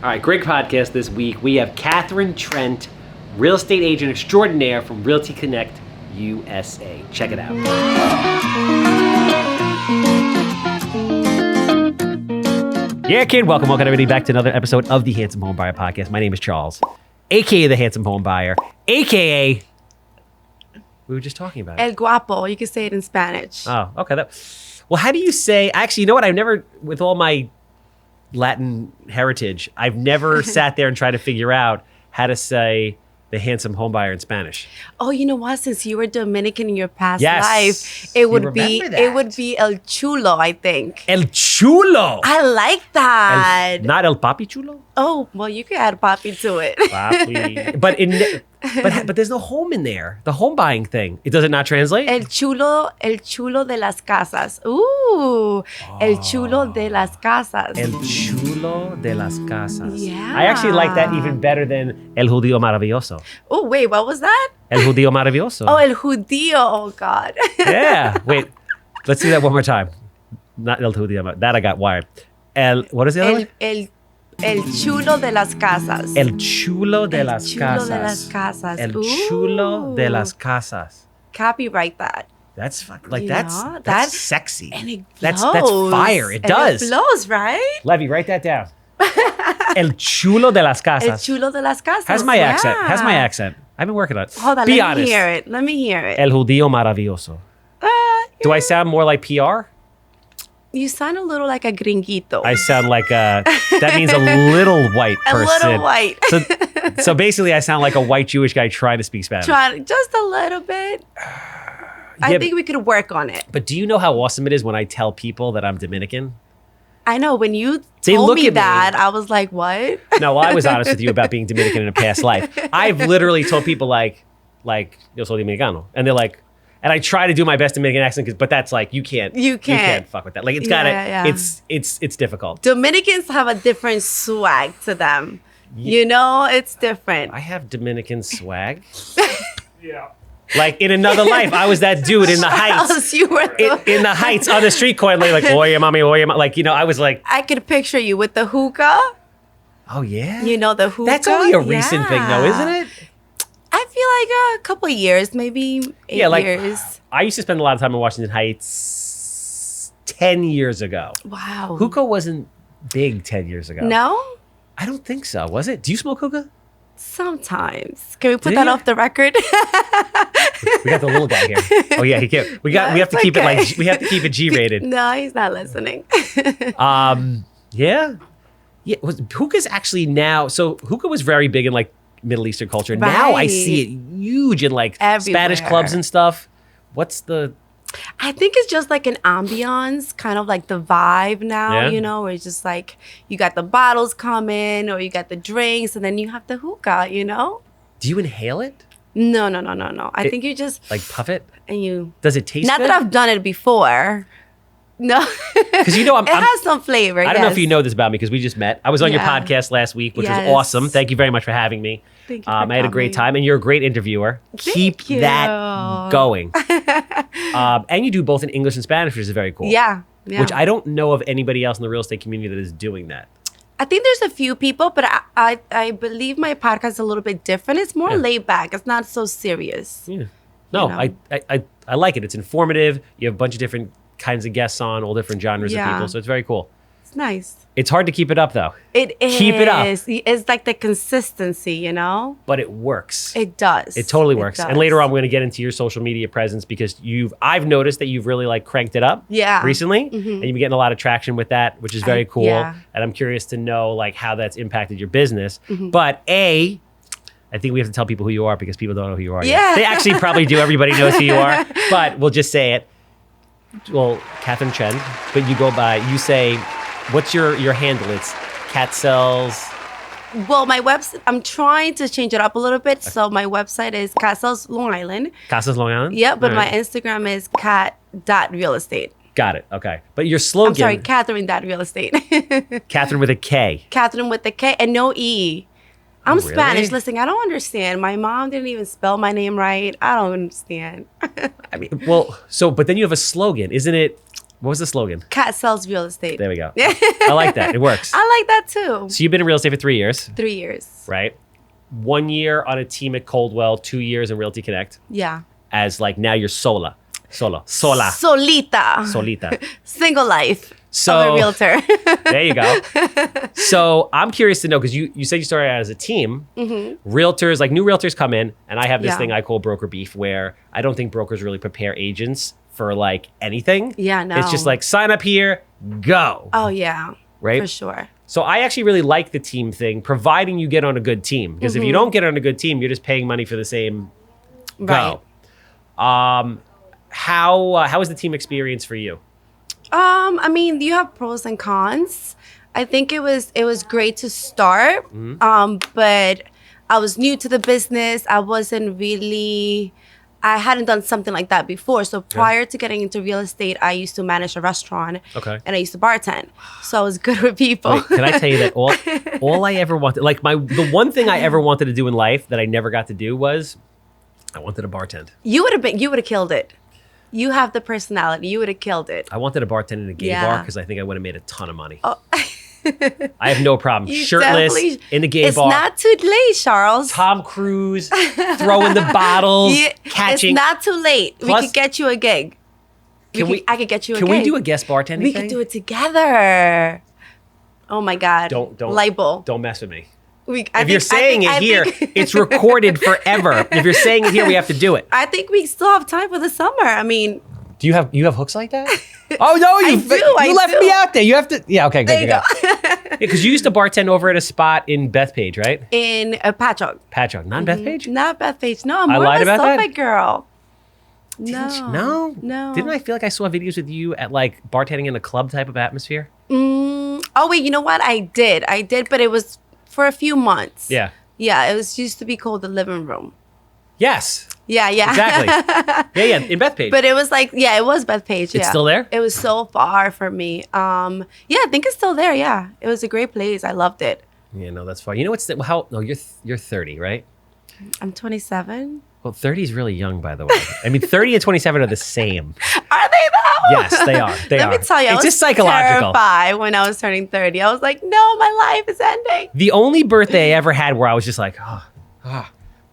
All right, great podcast this week. We have Katherin Trent, real estate agent extraordinaire from RealtyConnectUSA. Check it out. Yeah, kid. Welcome everybody back to another episode of the Handsome Homebuyer podcast. My name is Charles, AKA the Handsome Homebuyer, AKA we were just talking about it. El guapo. You can say it in Spanish. Oh, okay. Well, how do you say? Actually, you know what? I've never, with all my Latin heritage, I've never sat there and tried to figure out how to say the handsome homebuyer in Spanish. Oh, you know what? Since you were Dominican in your past Yes. life, it would be El Chulo, I think. El chulo. I like that. Not el papi chulo. Oh, well, you could add papi to it. Papi. But there's no home in there. The home buying thing. Does it not translate? El chulo de las casas. Ooh, El chulo de las casas. El chulo de las casas. Yeah. I actually like that even better than el judío maravilloso. Oh, wait, what was that? El judío maravilloso. Oh, el judío. Oh, God. Yeah. Wait. Let's do that one more time. Not el judío. That I got wired. What is the other one? El chulo de las casas. El chulo de las casas. El chulo de las casas. El chulo de las casas. Copyright that. That's Yeah, that's sexy. And it That's blows. fire. It does. It blows, right? Levy, write that down. El chulo de las casas. El chulo de las casas. Has my accent. Yeah. Has my accent. I've been working on it. Hold on, Be let honest. me hear it. Let me hear it. El judío maravilloso. Do I sound more like PR? You sound a little like a gringuito. I sound like that means a little white a person. little white. So basically I sound like a white Jewish guy trying to speak Spanish. Just a little bit. I think we could work on it. But do you know how awesome it is when I tell people that I'm Dominican? I know. When you They told look me at me. that, I was like, what? No, well, I was honest with you about being Dominican in a past life. I've literally told people like, yo soy dominicano. And they're like, and I try to do my best Dominican accent, but that's like, you can't fuck with that. Like it's gotta, Yeah. it's difficult. Dominicans have a different swag to them. You know, it's different. I have Dominican swag. Yeah. Like in another life, I was that dude in the Heights. Else you were In the Heights on the street corner, like, oye, mami, oye, mami. Like, you know, I was like. I could picture you with the hookah. Oh, yeah? You know, the hookah. That's only a recent thing, though, isn't it? I feel like a couple of years, maybe 8 years. I used to spend a lot of time in Washington Heights 10 years ago. Wow. Hookah wasn't big 10 years ago. No? I don't think so. Was it? Do you smoke hookah? Sometimes. Can we put Do that you? off the record? We got the little guy here. Oh yeah, he can't. We have to keep it okay. we have to keep it G-rated. No, he's not listening. Yeah. Hookah's actually now. So hookah was very big in like Middle Eastern culture. Now I Right. see it huge in like Spanish Everywhere. clubs and stuff. What's the? I think it's just like an ambiance, kind of like the vibe now, Yeah. you know, where it's just like you got the bottles coming or you got the drinks and then you have the hookah, you know? Do you inhale it? No. I think you just Like puff it? and you. Does it taste Not good? that I've done it before. No. Because you know it has some flavor. I don't know if you know this about me because we just met. I was on your Yeah. podcast last week, which was Yes. awesome. Thank you very much for having me. Thank you for I had a great coming. time, and you're a great interviewer. Keep you. that going. And you do both in English and Spanish, which is very cool. Yeah. Which I don't know of anybody else in the real estate community that is doing that. I think there's a few people, but I believe my podcast is a little bit different. It's more laid back. It's not so serious. Yeah. No, You know? I like it. It's informative. You have a bunch of different kinds of guests on, all different genres of Yeah. people. So it's very cool. It's nice. It's hard to keep it up, though. It is. Keep it up. It's like the consistency, you know? But it works. It does. It totally works. does. And later on, we're going to get into your social media presence because I've noticed that you've really like cranked it up recently. And you've been getting a lot of traction with that, which is very cool. yeah. And I'm curious to know like how that's impacted your business. But I think we have to tell people who you are because people don't know who you are yet. Yeah. They actually probably do. Everybody knows who you are. But we'll just say it. Well, Katherin Trent, but you say, what's your handle? It's Cat Sells. Well, my website, I'm trying to change it up a little bit. So my website is Castles Long Island. Casas Long Island? Yeah, but All my right. Instagram is cat.realestate. Got it. Okay. But your slogan. I'm sorry, Katherin.realestate. Katherin with a K. Katherin with the K and no E. I'm really? Spanish. Listen, I don't understand. My mom didn't even spell my name right. I don't understand. I mean, well, but then you have a slogan, isn't it? What was the slogan? Cat sells real estate. There we go. I like that. It works. I like that too. So you've been in real estate for 3 years. 3 years. Right. 1 year on a team at Coldwell, 2 years in Realty Connect. Yeah. As like now you're sola. Solita. Single life of a realtor. There you go. So I'm curious to know, because you said you started out as a team. Realtors, like new realtors come in, and I have this thing I call broker beef, where I don't think brokers really prepare agents for like anything. Yeah, no. It's just like sign up here, go. Oh yeah. Right? For sure. So I actually really like the team thing, providing you get on a good team. Because if you don't get on a good team, you're just paying money for the same go. Right. How was the team experience for you? I mean, you have pros and cons. I think it was great to start. But I was new to the business. I hadn't done something like that before. So prior to getting into real estate, I used to manage a restaurant. Okay. And I used to bartend. So I was good with people. Wait, can I tell you that all I ever wanted, like the one thing I ever wanted to do in life that I never got to do was I wanted to bartend. You would have killed it. You have the personality. You would have killed it. I wanted to bartend in a gay bar because I think I would have made a ton of money. Oh. I have no problem. Shirtless in the gay bar. It's not too late, Charles. Tom Cruise throwing the bottles, catching. It's not too late. Plus, we could get you a gig. I could get you a gig. Can we do a guest bartending We thing? could do it together. Oh my God. Don't libel. Don't mess with me. If you're saying it here, it's recorded forever. If you're saying it here, we have to do it. I think we still have time for the summer. I mean, do you have hooks like that? Oh no, you left me out there. You have to. Yeah, okay, there you go. Because you used to bartend over at a spot in Bethpage, right? In Patchogue. Not Bethpage. Not Bethpage. No, I'm more lied of a about that? Suffolk girl. No. Didn't I feel like I saw videos with you at like bartending in a club type of atmosphere? Oh wait, you know what? I did, but it was for a few months. Yeah. Yeah, it used to be called the living room. Yes. Yeah. Exactly. Yeah, in Bethpage. But it was like, it was Bethpage. It's still there? It was so far from me. Yeah, I think it's still there. Yeah, it was a great place. I loved it. Yeah, no, that's fine. You know what's you're 30, right? I'm 27. Well, 30 is really young, by the way. I mean, 30 and 27 are the same. Are they though? Yes, they are. Let me tell you, it's just psychological. Terrified when I was turning 30. I was like, no, my life is ending. The only birthday I ever had where I was just like,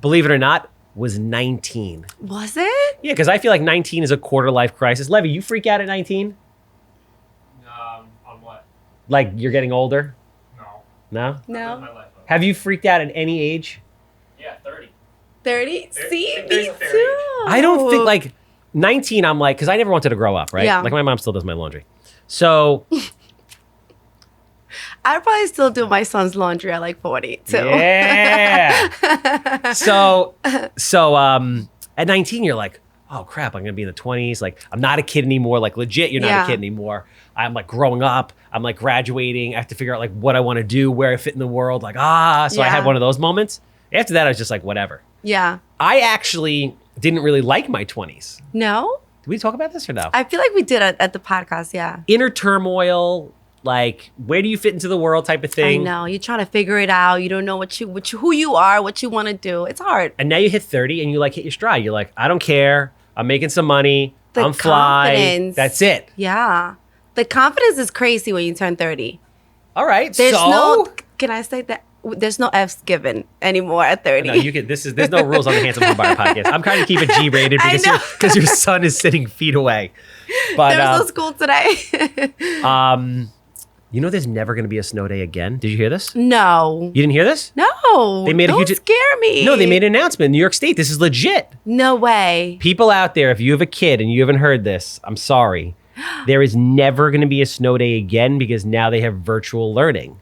believe it or not, was 19. Was it? Yeah, because I feel like 19 is a quarter life crisis. Levy, you freak out at 19? On what? Like you're getting older? No. No. Have you freaked out at any age? Yeah, 30. 30? See, me 30. too. I don't think like 19, I'm like, because I never wanted to grow up, right? Yeah. Like my mom still does my laundry. So I'd probably still do my son's laundry at like 40 too. Yeah. So at 19, you're like, oh crap, I'm gonna be in the 20s. Like I'm not a kid anymore. Like legit, you're not a kid anymore. I'm like growing up. I'm like graduating. I have to figure out like what I want to do, where I fit in the world. Like so I had one of those moments. After that, I was just like, whatever. Yeah. I actually didn't really like my 20s. No? Did we talk about this or no? I feel like we did at the podcast, yeah. Inner turmoil, like where do you fit into the world type of thing. I know. You're trying to figure it out. You don't know who you are, what you want to do. It's hard. And now you hit 30 and you like hit your stride. You're like, I don't care. I'm making some money. I'm fly. Confidence. That's it. Yeah. The confidence is crazy when you turn 30. All right. Can I say that? There's no F's given anymore at 30. No, there's no rules on the Handsome Homebuyer podcast. I'm trying to keep it G-rated because your son is sitting feet away. But there was no school today. You know there's never going to be a snow day again. Did you hear this? No. You didn't hear this? No. Don't scare me. No, they made an announcement in New York State. This is legit. No way. People out there, if you have a kid and you haven't heard this, I'm sorry. There is never going to be a snow day again because now they have virtual learning.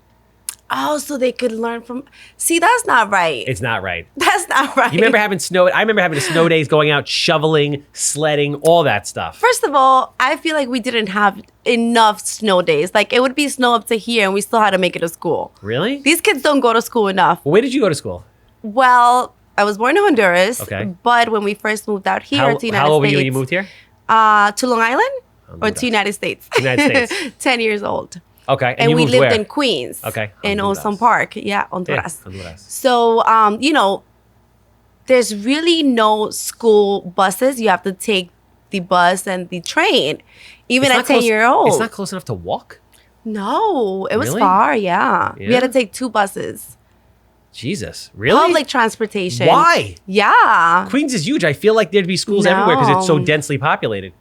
Oh, so they could learn from... See, that's not right. It's not right. That's not right. You remember having snow... I remember having snow days, going out, shoveling, sledding, all that stuff. First of all, I feel like we didn't have enough snow days. Like, it would be snow up to here, and we still had to make it to school. Really? These kids don't go to school enough. Well, where did you go to school? Well, I was born in Honduras. Okay. But when we first moved out here to United States... How old were you when you moved here? To Long Island? Or to United States? United States. 10 years old. Okay. And we lived where? in Queens. Okay. In Ozone Park. Yeah, Honduras. Yeah, Honduras. So, there's really no school buses. You have to take the bus and the train, even at 10 close, years old. It's not close enough to walk? No, it was Really? far. Yeah. We Yeah? had to take 2 buses. Jesus, really? Public transportation. Why? Yeah. Queens is huge. I feel like there'd be schools everywhere because it's so No. densely populated.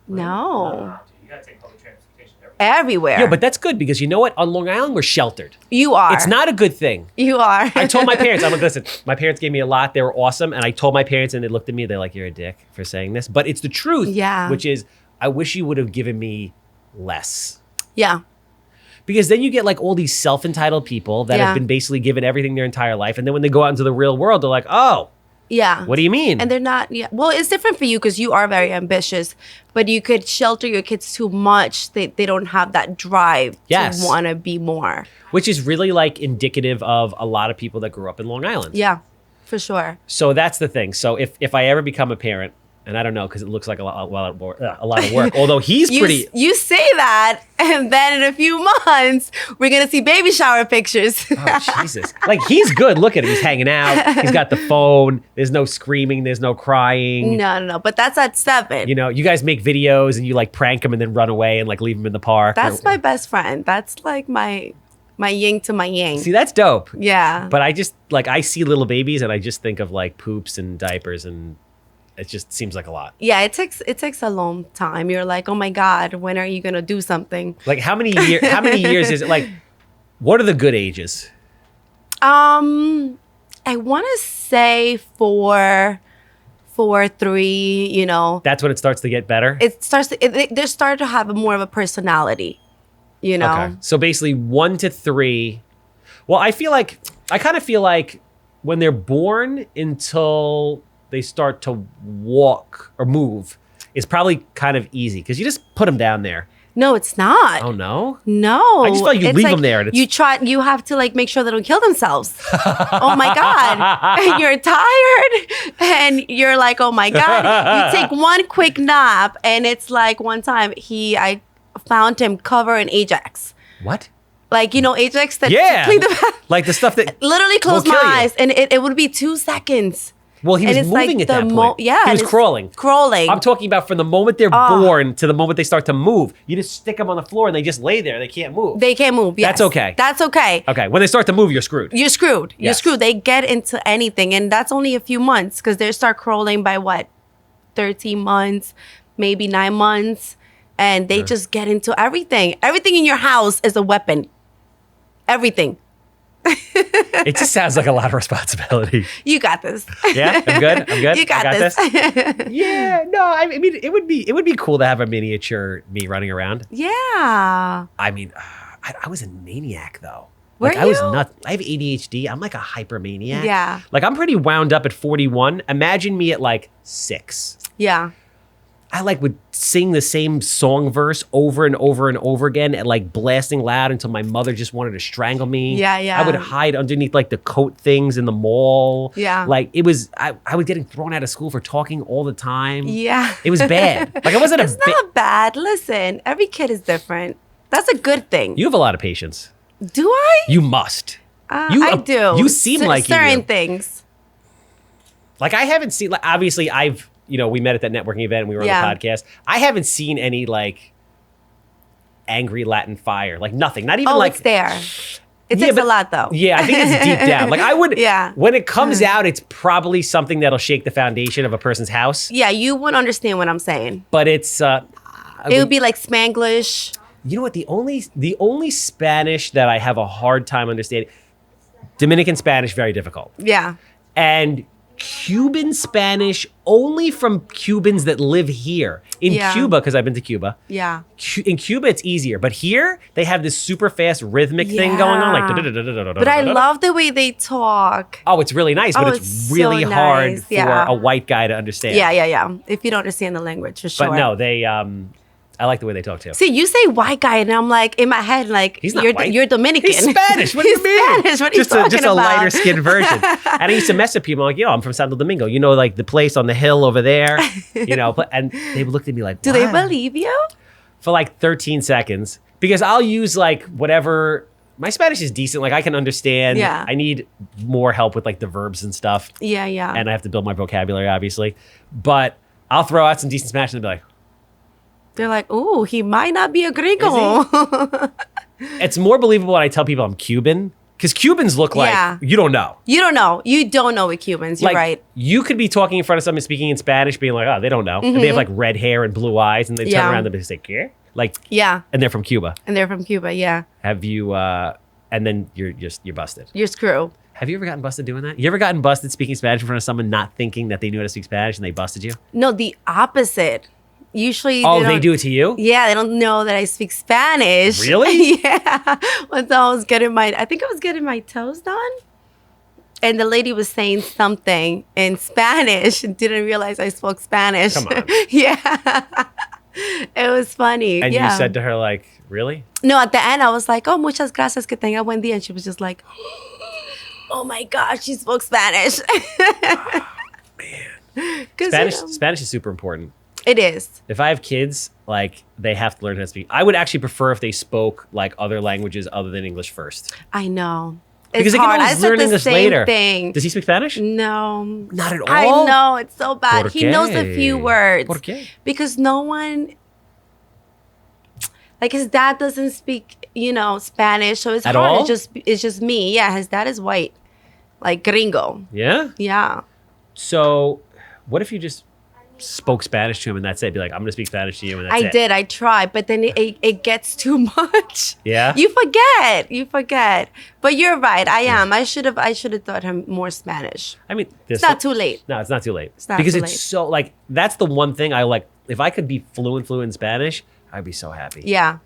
No. You gotta take public transportation everywhere. Everywhere. Yeah, but that's good because you know what? On Long Island, we're sheltered. you are. It's not a good thing. You are. I told my parents, I'm like, listen, my parents gave me a lot. They were awesome. And I told my parents and they looked at me, they're like, you're a dick for saying this. But it's the truth. Yeah. Which is, I wish you would have given me less. Yeah. Because then you get like all these self-entitled people that have Yeah. been basically given everything their entire life. And then when they go out into the real world, they're like, oh, Yeah. what do you mean? And they're not, yeah. Well, it's different for you because you are very ambitious, but you could shelter your kids too much. They don't have that drive Yes. to want to be more. Which is really like indicative of a lot of people that grew up in Long Island. Yeah, for sure. So that's the thing. So if I ever become a parent, and I don't know because it looks like a lot of work, although he's pretty. You say that, and then in a few months, we're going to see baby shower pictures. Oh, Jesus. Like, he's good. Look at him. He's hanging out. He's got the phone. There's no screaming. There's no crying. No. But that's at 7. You know, you guys make videos and you like prank him and then run away and like leave him in the park. That's my best friend. That's like my yin to my yang. See, that's dope. Yeah. But I just, like, I see little babies and I just think of like poops and diapers and it just seems like a lot. Yeah, it takes a long time. You're like, oh my God, when are you gonna do something? Like, how many years is it? Like, what are the good ages? I want to say 4, 3. You know, That's when it starts to get better? it starts. They start to have more of a personality. You know, Okay. So basically 1 to 3. Well, I kind of feel like when they're born until they start to walk or move is probably kind of easy because you just put them down there. no, it's not. Oh, no? No, I just feel like you It's leave them there and it's- You have to like make sure they don't kill themselves. Oh my God. And you're tired and you're like, oh my God. You take one quick nap and it's like one time I found him covered in Ajax. What? Like, you know, Ajax that Yeah. clean the bath. Like the stuff that... Literally close will my kill you. eyes and it would be 2 seconds. Well, he was And it's moving like at that point. yeah. He and was it's crawling. Crawling. I'm talking about from the moment they're born to the moment they start to move. You just stick them on the floor and they just lay there. They can't move. They can't move. Yes. That's okay. That's okay. Okay, when they start to move, you're screwed. You're screwed. You're Yes. screwed. They get into anything. And that's only a few months because they start crawling by what? 13 months, maybe 9 months. And they just get into everything. Everything in your house is a weapon. Everything. It just sounds like a lot of responsibility. You got this. Yeah, I'm good. You I got this. Yeah, no, I mean, it would be cool to have a miniature me running around. Yeah. I mean, I was a maniac though. Were Like I was you? nuts. I have ADHD. I'm like a hypermaniac. Yeah. Like I'm pretty wound up at 41. Imagine me at like 6. Yeah. I like would sing the same song verse over and over and over again and like blasting loud until my mother just wanted to strangle me. Yeah, yeah. I would hide underneath like the coat things in the mall. Yeah. Like it was, I was getting thrown out of school for talking all the time. Yeah. It was bad. Like I wasn't It's not bad. Listen, every kid is different. That's a good thing. You have a lot of patience. Do I? You must. I do. You seem like you certain do. things. Like I haven't seen, like obviously we met at that networking event and we were on Yeah. the podcast. I haven't seen any like angry Latin fire. Like nothing. Not even Oh, like it's there. It Yeah, takes but- a lot though. Yeah, I think it's deep down. Like I would, Yeah. when it comes out, it's probably something that'll shake the foundation of a person's house. Yeah, you wouldn't understand what I'm saying. But it's, It would be like Spanglish. you know what? The only Spanish that I have a hard time understanding, Dominican Spanish, very difficult, Yeah. and Cuban Spanish only from Cubans that live here in Yeah. Cuba, because I've been to Cuba. Yeah. In Cuba, it's easier, but here they have this super fast rhythmic thing going on, like. But I love the way they talk. Oh, it's really nice, but Oh, it's it's really so hard nice, for yeah. a white guy to understand. Yeah. If you don't understand the language, for sure. But no, they. I like the way they talk too. See, you say white guy, and I'm like in my head, like He's not you're white. You're Dominican. He's Spanish. What do you He's mean? Spanish. What are you Just talking a about? lighter skinned version. And I used to mess with people. I'm like, I'm from Santo Domingo. You know, like the place on the hill over there. You know, and they looked at me like, Do they "What?" believe you? For like 13 seconds because I'll use like whatever. My Spanish is decent. Like I can understand. Yeah. I need more help with like the verbs and stuff. Yeah. And I have to build my vocabulary, obviously. But I'll throw out some decent Spanish and they'll be like, They're like, ooh, he might not be a gringo. it's more believable when I tell people I'm Cuban. Because Cubans look like, you don't know. You don't know. You don't know with Cubans. You're right. You could be talking in front of someone speaking in Spanish, being like, oh, they don't know. And they have like red hair and blue eyes, and they turn around and they say, ¿qué? Like, and they're from Cuba. Have you, and then you're busted. You're screwed. Have you ever gotten busted doing that? You ever gotten busted speaking Spanish in front of someone not thinking that they knew how to speak Spanish and they busted you? No, the opposite. Usually they do it to you? Yeah, they don't know that I speak Spanish. Really? Yeah. Once I was getting my toes done. And the lady was saying something in Spanish and didn't realize I spoke Spanish. Come on. Yeah. It was funny. And you said to her, like, really? No, at the end I was like, oh, muchas gracias, que tenga buen día. And she was just like, oh my gosh, she spoke Spanish. Oh, man. Spanish is super important. It is. If I have kids, like, they have to learn how to speak. I would actually prefer if they spoke like other languages other than English first. I know. Because they can always learn English later. Thing. Does he speak Spanish? No. Not at all? I know. It's so bad. ¿Por He qué? knows a few words. ¿Por qué? Because no one... Like, his dad doesn't speak, Spanish. So it's at hard. All? It's just me. Yeah, his dad is white. Like, gringo. Yeah? Yeah. So, what if you just spoke Spanish to him and that's it? Be like, I'm going to speak Spanish to you and that's it. I did. I tried. But then it gets too much. Yeah? You forget. But you're right. I am. I should have taught him more Spanish. I mean, it's not too late. No, it's not too late. It's not because too it's late. so, like, that's the one thing I like. If I could be fluent in Spanish, I'd be so happy. Yeah.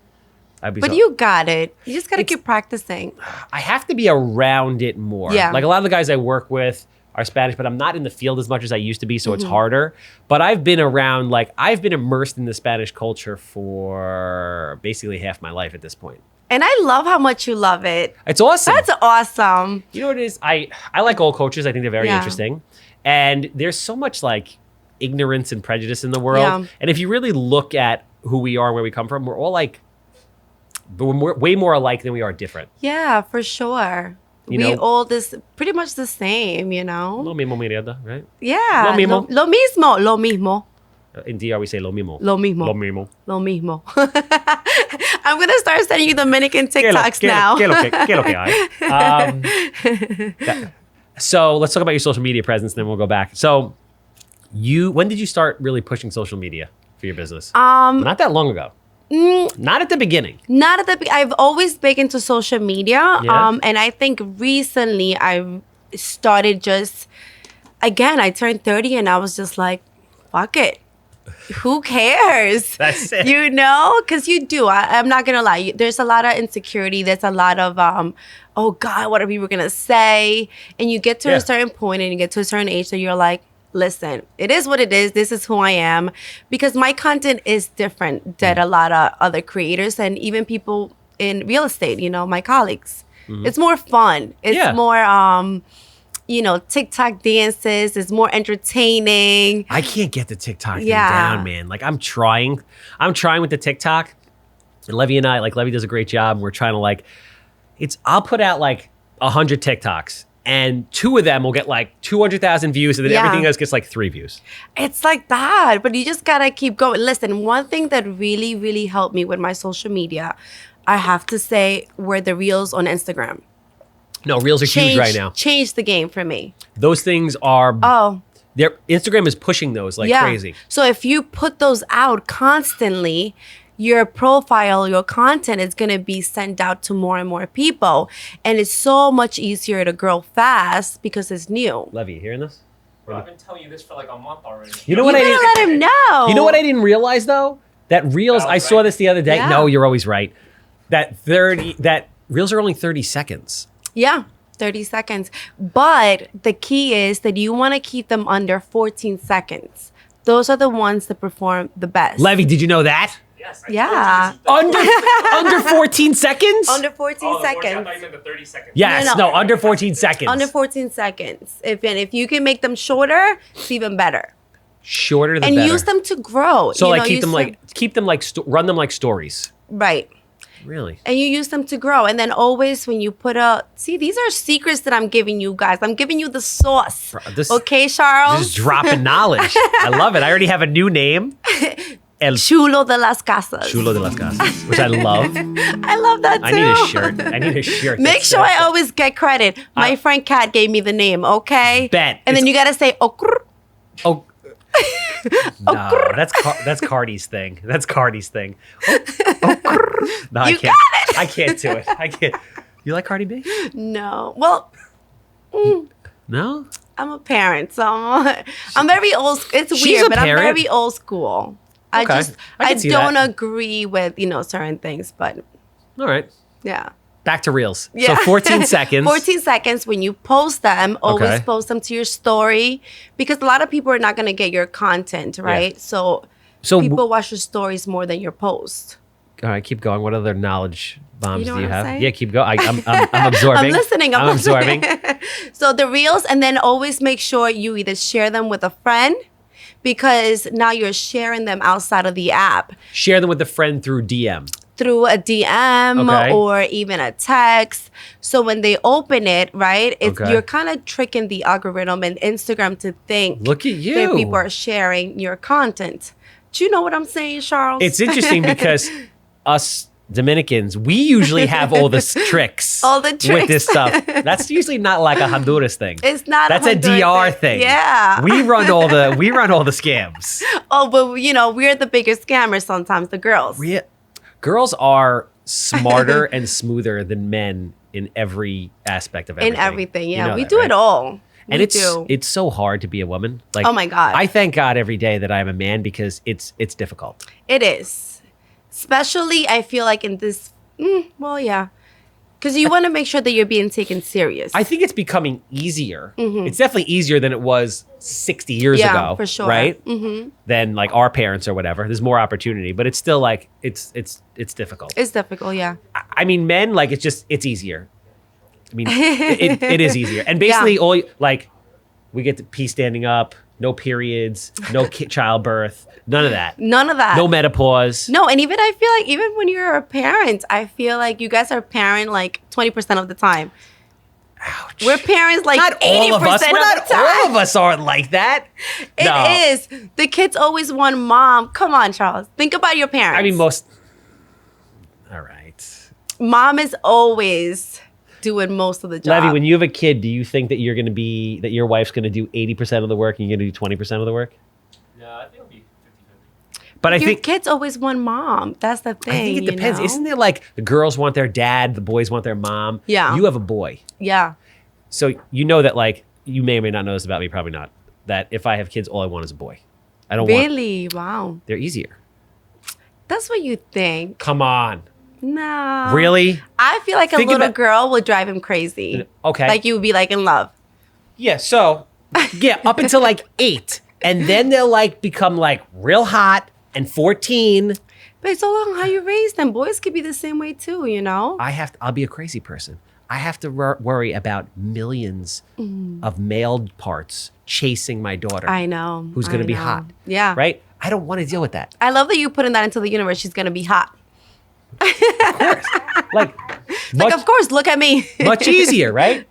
But you got it. You just got to keep practicing. I have to be around it more. Yeah. Like, a lot of the guys I work with are Spanish, but I'm not in the field as much as I used to be, so it's harder. But I've been around, like, I've been immersed in the Spanish culture for basically half my life at this point. And I love how much you love it. It's awesome. That's awesome. You know what it is? I like old cultures. I think they're very interesting. And there's so much, like, ignorance and prejudice in the world. Yeah. And if you really look at who we are and where we come from, we're all, like, we're way more alike than we are different. Yeah, for sure. We all pretty much the same, Lo mismo, mierda, right? Yeah. Lo mismo. Lo mismo. In DR, we say lo mismo. Lo mismo. Lo mismo. Lo mismo. I'm going to start sending you Dominican TikToks now. ¿Qué lo que hay? So let's talk about your social media presence, then we'll go back. So when did you start really pushing social media for your business? Not that long ago. Not at the beginning. I've always been into social media. Yeah. And I think recently I started I turned 30 and I was just like, fuck it. Who cares? That's it. Because you do. I'm not going to lie. There's a lot of insecurity. There's a lot of, oh God, what are people going to say? And you get to a certain point and you get to a certain age that you're like, listen, it is what it is. This is who I am. Because my content is different than a lot of other creators and even people in real estate, my colleagues. It's more fun. It's more, TikTok dances. It's more entertaining. I can't get the TikTok thing down, man. Like, I'm trying with the TikTok. And Levy and I, like, Levy does a great job. And we're trying to, I'll put out like 100 TikToks. And 2 of them will get like 200,000 views, and then everything else gets like 3 views. It's like that, but you just gotta keep going. Listen, one thing that really, really helped me with my social media, I have to say, were the reels on Instagram. No, reels are huge right now. Changed the game for me. Those things are. Instagram is pushing those like crazy. So if you put those out constantly, your profile, your content is going to be sent out to more and more people. And it's so much easier to grow fast because it's new. Levy, you hearing this? Bro, I've been telling you this for like a month already. You know what I didn't let him know. You know what I didn't realize though? That reels, I saw this the other day. Yeah. No, you're always right. That reels are only 30 seconds. Yeah, 30 seconds. But the key is that you want to keep them under 14 seconds. Those are the ones that perform the best. Levy, did you know that? Yes. Yeah. Under 14 seconds? Under 14 seconds. I thought you meant the 30 seconds. Yes, no, under 14 seconds. Under 14 seconds. If you can make them shorter, it's even better. Shorter the and better. use them to grow. So run them like stories. Right. Really? And you use them to grow. And then always when you put see, these are secrets that I'm giving you guys. I'm giving you the sauce. Okay, Charles? Just dropping knowledge. I love it. I already have a new name. El Chulo de las Casas. Chulo de las Casas, which I love. I love that too. I need a shirt. Make sure I always get credit. My friend Kat gave me the name, okay? Bet. And then you got to say, Oh. No, that's Cardi's thing. That's Cardi's thing. No, I can't. Got it. I can't do it. I can't. You like Cardi B? No. Well, No? I'm a parent, so I'm very old. It's She's weird, a but parent. I'm very old school. Okay. I can see don't that. agree with, certain things, but All right. yeah. Back to Reels. Yeah. So 14 seconds. 14 seconds when you post them, always Okay. post them to your story because a lot of people are not going to get your content, right? So people watch your stories more than your post. All right, keep going. What other knowledge bombs You know do you what I'm have? saying? Yeah, keep going. I'm absorbing. I'm listening. I'm absorbing. So the Reels, and then always make sure you either share them with a friend because now you're sharing them outside of the app. Share them with a friend through DM. Through a DM Okay. or even a text. So when they open it, right, you're kind of tricking the algorithm and Instagram to think Look at you. that people are sharing your content. Do you know what I'm saying, Charles? It's interesting because us Dominicans, we usually have all the tricks. All the with tricks. this stuff. That's usually not like a Honduras thing. It's not. That's a Honduras DR thing. Yeah. We run all the scams. Oh, but we're the biggest scammers sometimes. The girls. Girls are smarter and smoother than men in every aspect of everything. In everything, yeah. You know We that, do right? it all. And We do. it's so hard to be a woman. Like, Oh my God. I thank God every day that I'm a man because it's difficult. It is. Especially, I feel like in this, yeah. Because you want to make sure that you're being taken serious. I think it's becoming easier. It's definitely easier than it was 60 years ago. Yeah, for sure. Right? Than like our parents or whatever. There's more opportunity, but it's still like it's difficult. It's difficult, yeah. I mean, men, like it's easier. I mean, it is easier. And basically, we get to pee standing up, no periods, no childbirth, none of that. None of that. No menopause. No, and even I feel like even when you're a parent, I feel like you guys are parent like 20% of the time. Ouch. We're parents like Not 80% all of us. of Not the time. all of us aren't like that. It is. The kids always want mom. Come on, Charles. Think about your parents. I mean, most. All right. Mom is always doing most of the job. Levy, when you have a kid, do you think that your wife's going to do 80% of the work and you're going to do 20% of the work? Yeah, I think it'll be 50-50. But I your think kids always want mom. That's the thing. I think it depends. You know? Isn't it like the girls want their dad, the boys want their mom? Yeah. You have a boy. Yeah. So you know that, like, you may or may not know this about me, probably not, that if I have kids, all I want is a boy. I don't want. Really? Wow. They're easier. That's what you think. Come on. No. Really? I feel like Think a little about- girl would drive him crazy. Okay. Like you would be like in love. Yeah, so, up until like 8. And then they'll like become like real hot and 14. But it's all on how you raise them. Boys could be the same way too, you know? I'll be a crazy person. I have to worry about millions of male parts chasing my daughter. I know. Who's going to I be know. hot. Yeah. Right? I don't want to deal with that. I love that you putting that into the universe. She's going to be hot. Of course. Like, Like, of course, look at me. much easier, right?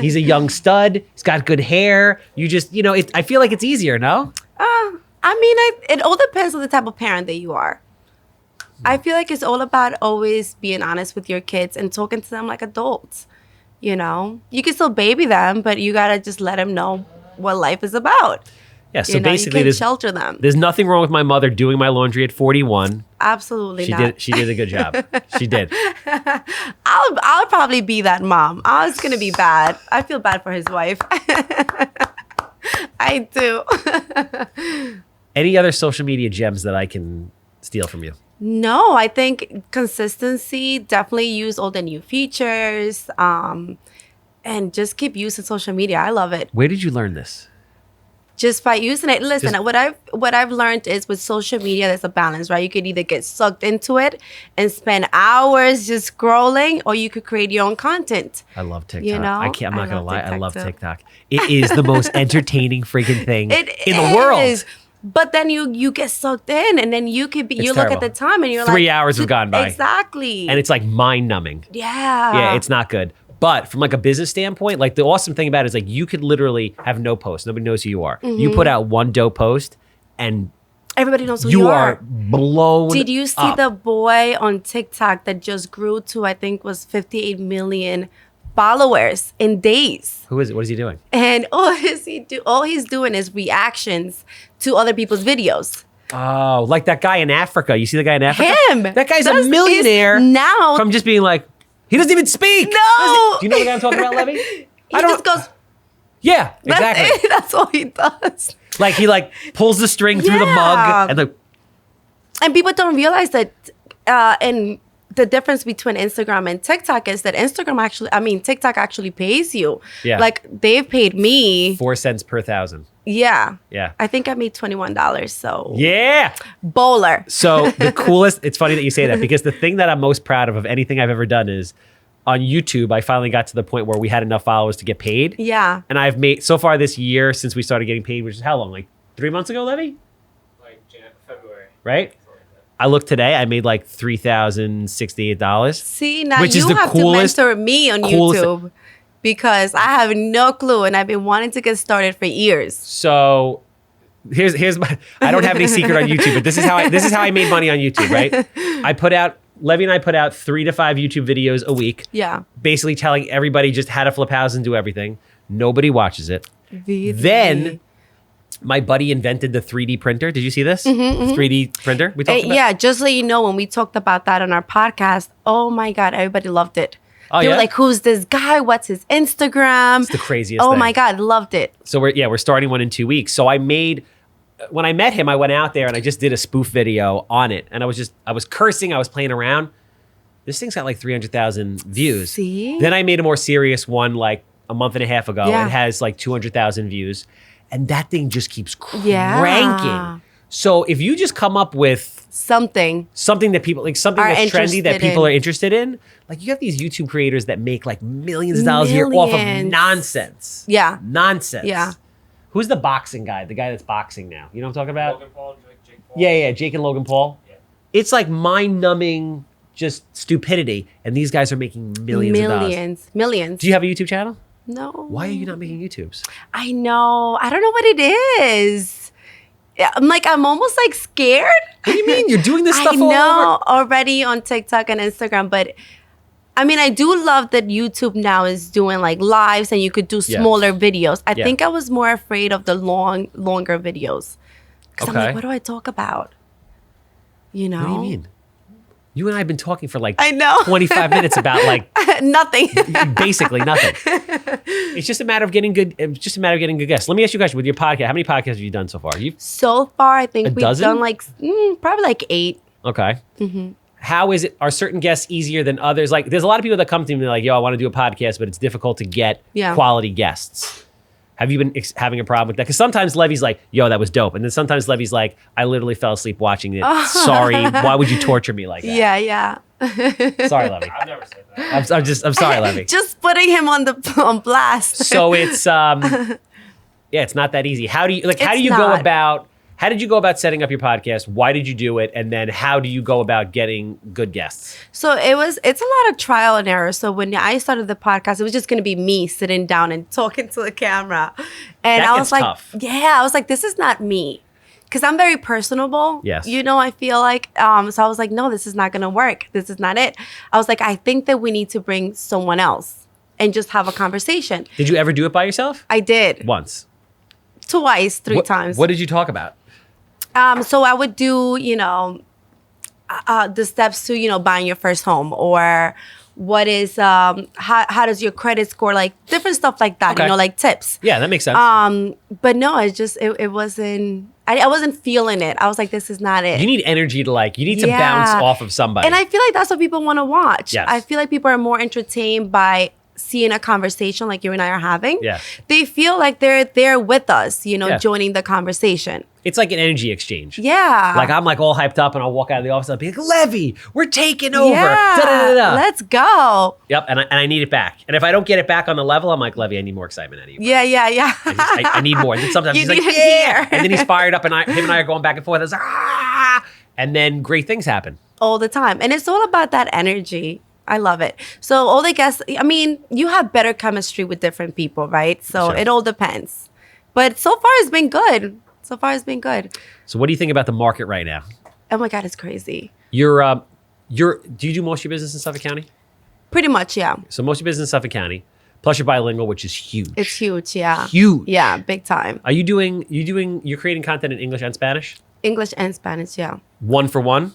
He's a young stud. He's got good hair. You just, I feel like it's easier, no? I mean, it all depends on the type of parent that you are. I feel like it's all about always being honest with your kids and talking to them like adults. You know, you can still baby them, but you gotta just let them know what life is about. Yeah. So You basically, can there's shelter them. there's nothing wrong with my mother doing my laundry at 41. Absolutely She not. did. She did a good job. She did. I'll probably be that mom. I was gonna be bad. I feel bad for his wife. I do. Any other social media gems that I can steal from you? No, I think consistency, definitely use all the new features, and just keep using social media. I love it. Where did you learn this? Just by using it. Listen, what I've learned is with social media, there's a balance, right? You could either get sucked into it and spend hours just scrolling, or you could create your own content. I love TikTok. You know, I'm not I gonna love lie. I TikTok love too. TikTok. It is the most entertaining freaking thing It in the world. is. But then you get sucked in, and then you look at the time, and you're 3 hours have gone by. Exactly. And it's like mind numbing. Yeah. Yeah, it's not good. But from like a business standpoint, like the awesome thing about it is like you could literally have no post. Nobody knows who you are. You put out one dope post and everybody knows who you you are blown. Did you see up. the boy on TikTok that just grew to, I think, was 58 million followers in days? Who is it? What is he doing? And all he's doing is reactions to other people's videos. Oh, like that guy in Africa. You see the guy in Africa? Him. That guy's a millionaire now. from just being like, he doesn't even speak. No. Do you know the guy I'm talking about, Levy? He just goes, Yeah, exactly. that's it. That's all he does. Like he like pulls the string through the mug and like. And people don't realize that, and the difference between Instagram and TikTok is that TikTok actually pays you. Yeah. Like they've paid me 4 cents per 1,000. Yeah. Yeah. I think I made $21. So Yeah. bowler. So the coolest, it's funny that you say that because the thing that I'm most proud of anything I've ever done is on YouTube, I finally got to the point where we had enough followers to get paid. Yeah. And I've made, so far this year, since we started getting paid, which is how long? Like 3 months ago, Levy? Like February. Right? I looked today, I made like $3,068. See, now which is you the have coolest- to mentor me on YouTube because I have no clue and I've been wanting to get started for years. So here's my, I don't have any secret on YouTube, but this is how I made money on YouTube, right? Levy and I put out 3 to 5 YouTube videos a week. Yeah. Basically telling everybody just how to flip houses and do everything. Nobody watches it. Really? Then my buddy invented the 3D printer. Did you see this? 3D printer we talked about? Yeah, just so you know, when we talked about that on our podcast, oh my God, everybody loved it. Oh, they yeah? were like, who's this guy? What's his Instagram? It's the craziest Oh thing. my God, loved it. So we're starting one in 2 weeks. So when I met him, I went out there and I just did a spoof video on it. And I was cursing, I was playing around. This thing's got like 300,000 views. See? Then I made a more serious one like a month and a half ago. Yeah. It has like 200,000 views. And that thing just keeps cranking. Yeah. So if you just come up with Something. that people like something Are that's trendy that interested people in. are interested in, like you have these YouTube creators that make like millions of dollars a year off of Millions. nonsense. Yeah. Nonsense. Yeah. Who's the boxing guy? The guy that's boxing now. You know what I'm talking about? Logan Paul, Jake Paul. Yeah, Jake and Logan Paul. Yeah. It's like mind-numbing just stupidity, and these guys are making millions of dollars. Millions. Do you have a YouTube channel? No. Why are you not making YouTubes? I know. I don't know what it is. I'm almost like scared. What do you mean? You're doing this stuff I all know over? already on TikTok and Instagram, but I mean, I do love that YouTube now is doing like lives and you could do Yeah. smaller videos. I Yeah. think I was more afraid of the longer videos. Because I'm Okay. like, what do I talk about? You know? What do you mean? You and I have been talking for like I know. 25 minutes about like Nothing. basically nothing. It's just a matter of getting good. It's just a matter of getting good guests. Let me ask you a question. With your podcast, how many podcasts have you done so far? So far, I think A we've dozen? done like probably like 8. Okay. How is it? Are certain guests easier than others? Like, there's a lot of people that come to me and they're like, "Yo, I want to do a podcast, but it's difficult to get quality guests." Have you been having a problem with that? Because sometimes Levy's like, "Yo, that was dope," and then sometimes Levy's like, "I literally fell asleep watching it. Sorry, why would you torture me like that?" Yeah. Sorry, Levy. I've never said that. I'm sorry, Levy. Just putting him on blast. So it's it's not that easy. How do you It's not. How did you go about setting up your podcast? Why did you do it? And then how do you go about getting good guests? So it's a lot of trial and error. So when I started the podcast, it was just going to be me sitting down and talking to the camera. And That I gets was like, tough. I was like, this is not me. Because I'm very personable. Yes. You know, I feel like, so I was like, no, this is not going to work. This is not it. I was like, I think that we need to bring someone else and just have a conversation. Did you ever do it by yourself? I did. Once. Twice, 3 times. What did you talk about? So I would do, the steps to, buying your first home, or what is, how does your credit score, like different stuff like that, Okay. like tips. Yeah, that makes sense. But no, it's just, it wasn't, I wasn't feeling it. I was like, this is not it. you need energy to you need to Yeah. bounce off of somebody. And I feel like that's what people want to watch. Yes. I feel like people are more entertained by seeing a conversation like you and I are having, Yeah. they feel like they're there with us, Yeah. joining the conversation. It's like an energy exchange. Yeah. Like I'm like all hyped up and I'll walk out of the office and I'll be like, Levy, we're taking over. Yeah. Da-da-da-da. Let's go. Yep, and I need it back. And if I don't get it back on the level, I'm like, Levy, I need more excitement out of you. Yeah. I need more. And then sometimes You he's like, need it yeah. here. And then he's fired up and him and I are going back and forth. It's like, ah. And then great things happen. All the time. And it's all about that energy. I love it. So all the guests, I mean, you have better chemistry with different people, right? So Sure. it all depends. But so far it's been good. So what do you think about the market right now? Oh my God, it's crazy. Do you do most of your business in Suffolk County? Pretty much, yeah. So most of your business in Suffolk County, plus you're bilingual, which is huge. It's huge, yeah. Huge. Yeah, big time. Are you're creating content in English and Spanish? English and Spanish, yeah. 1 for 1?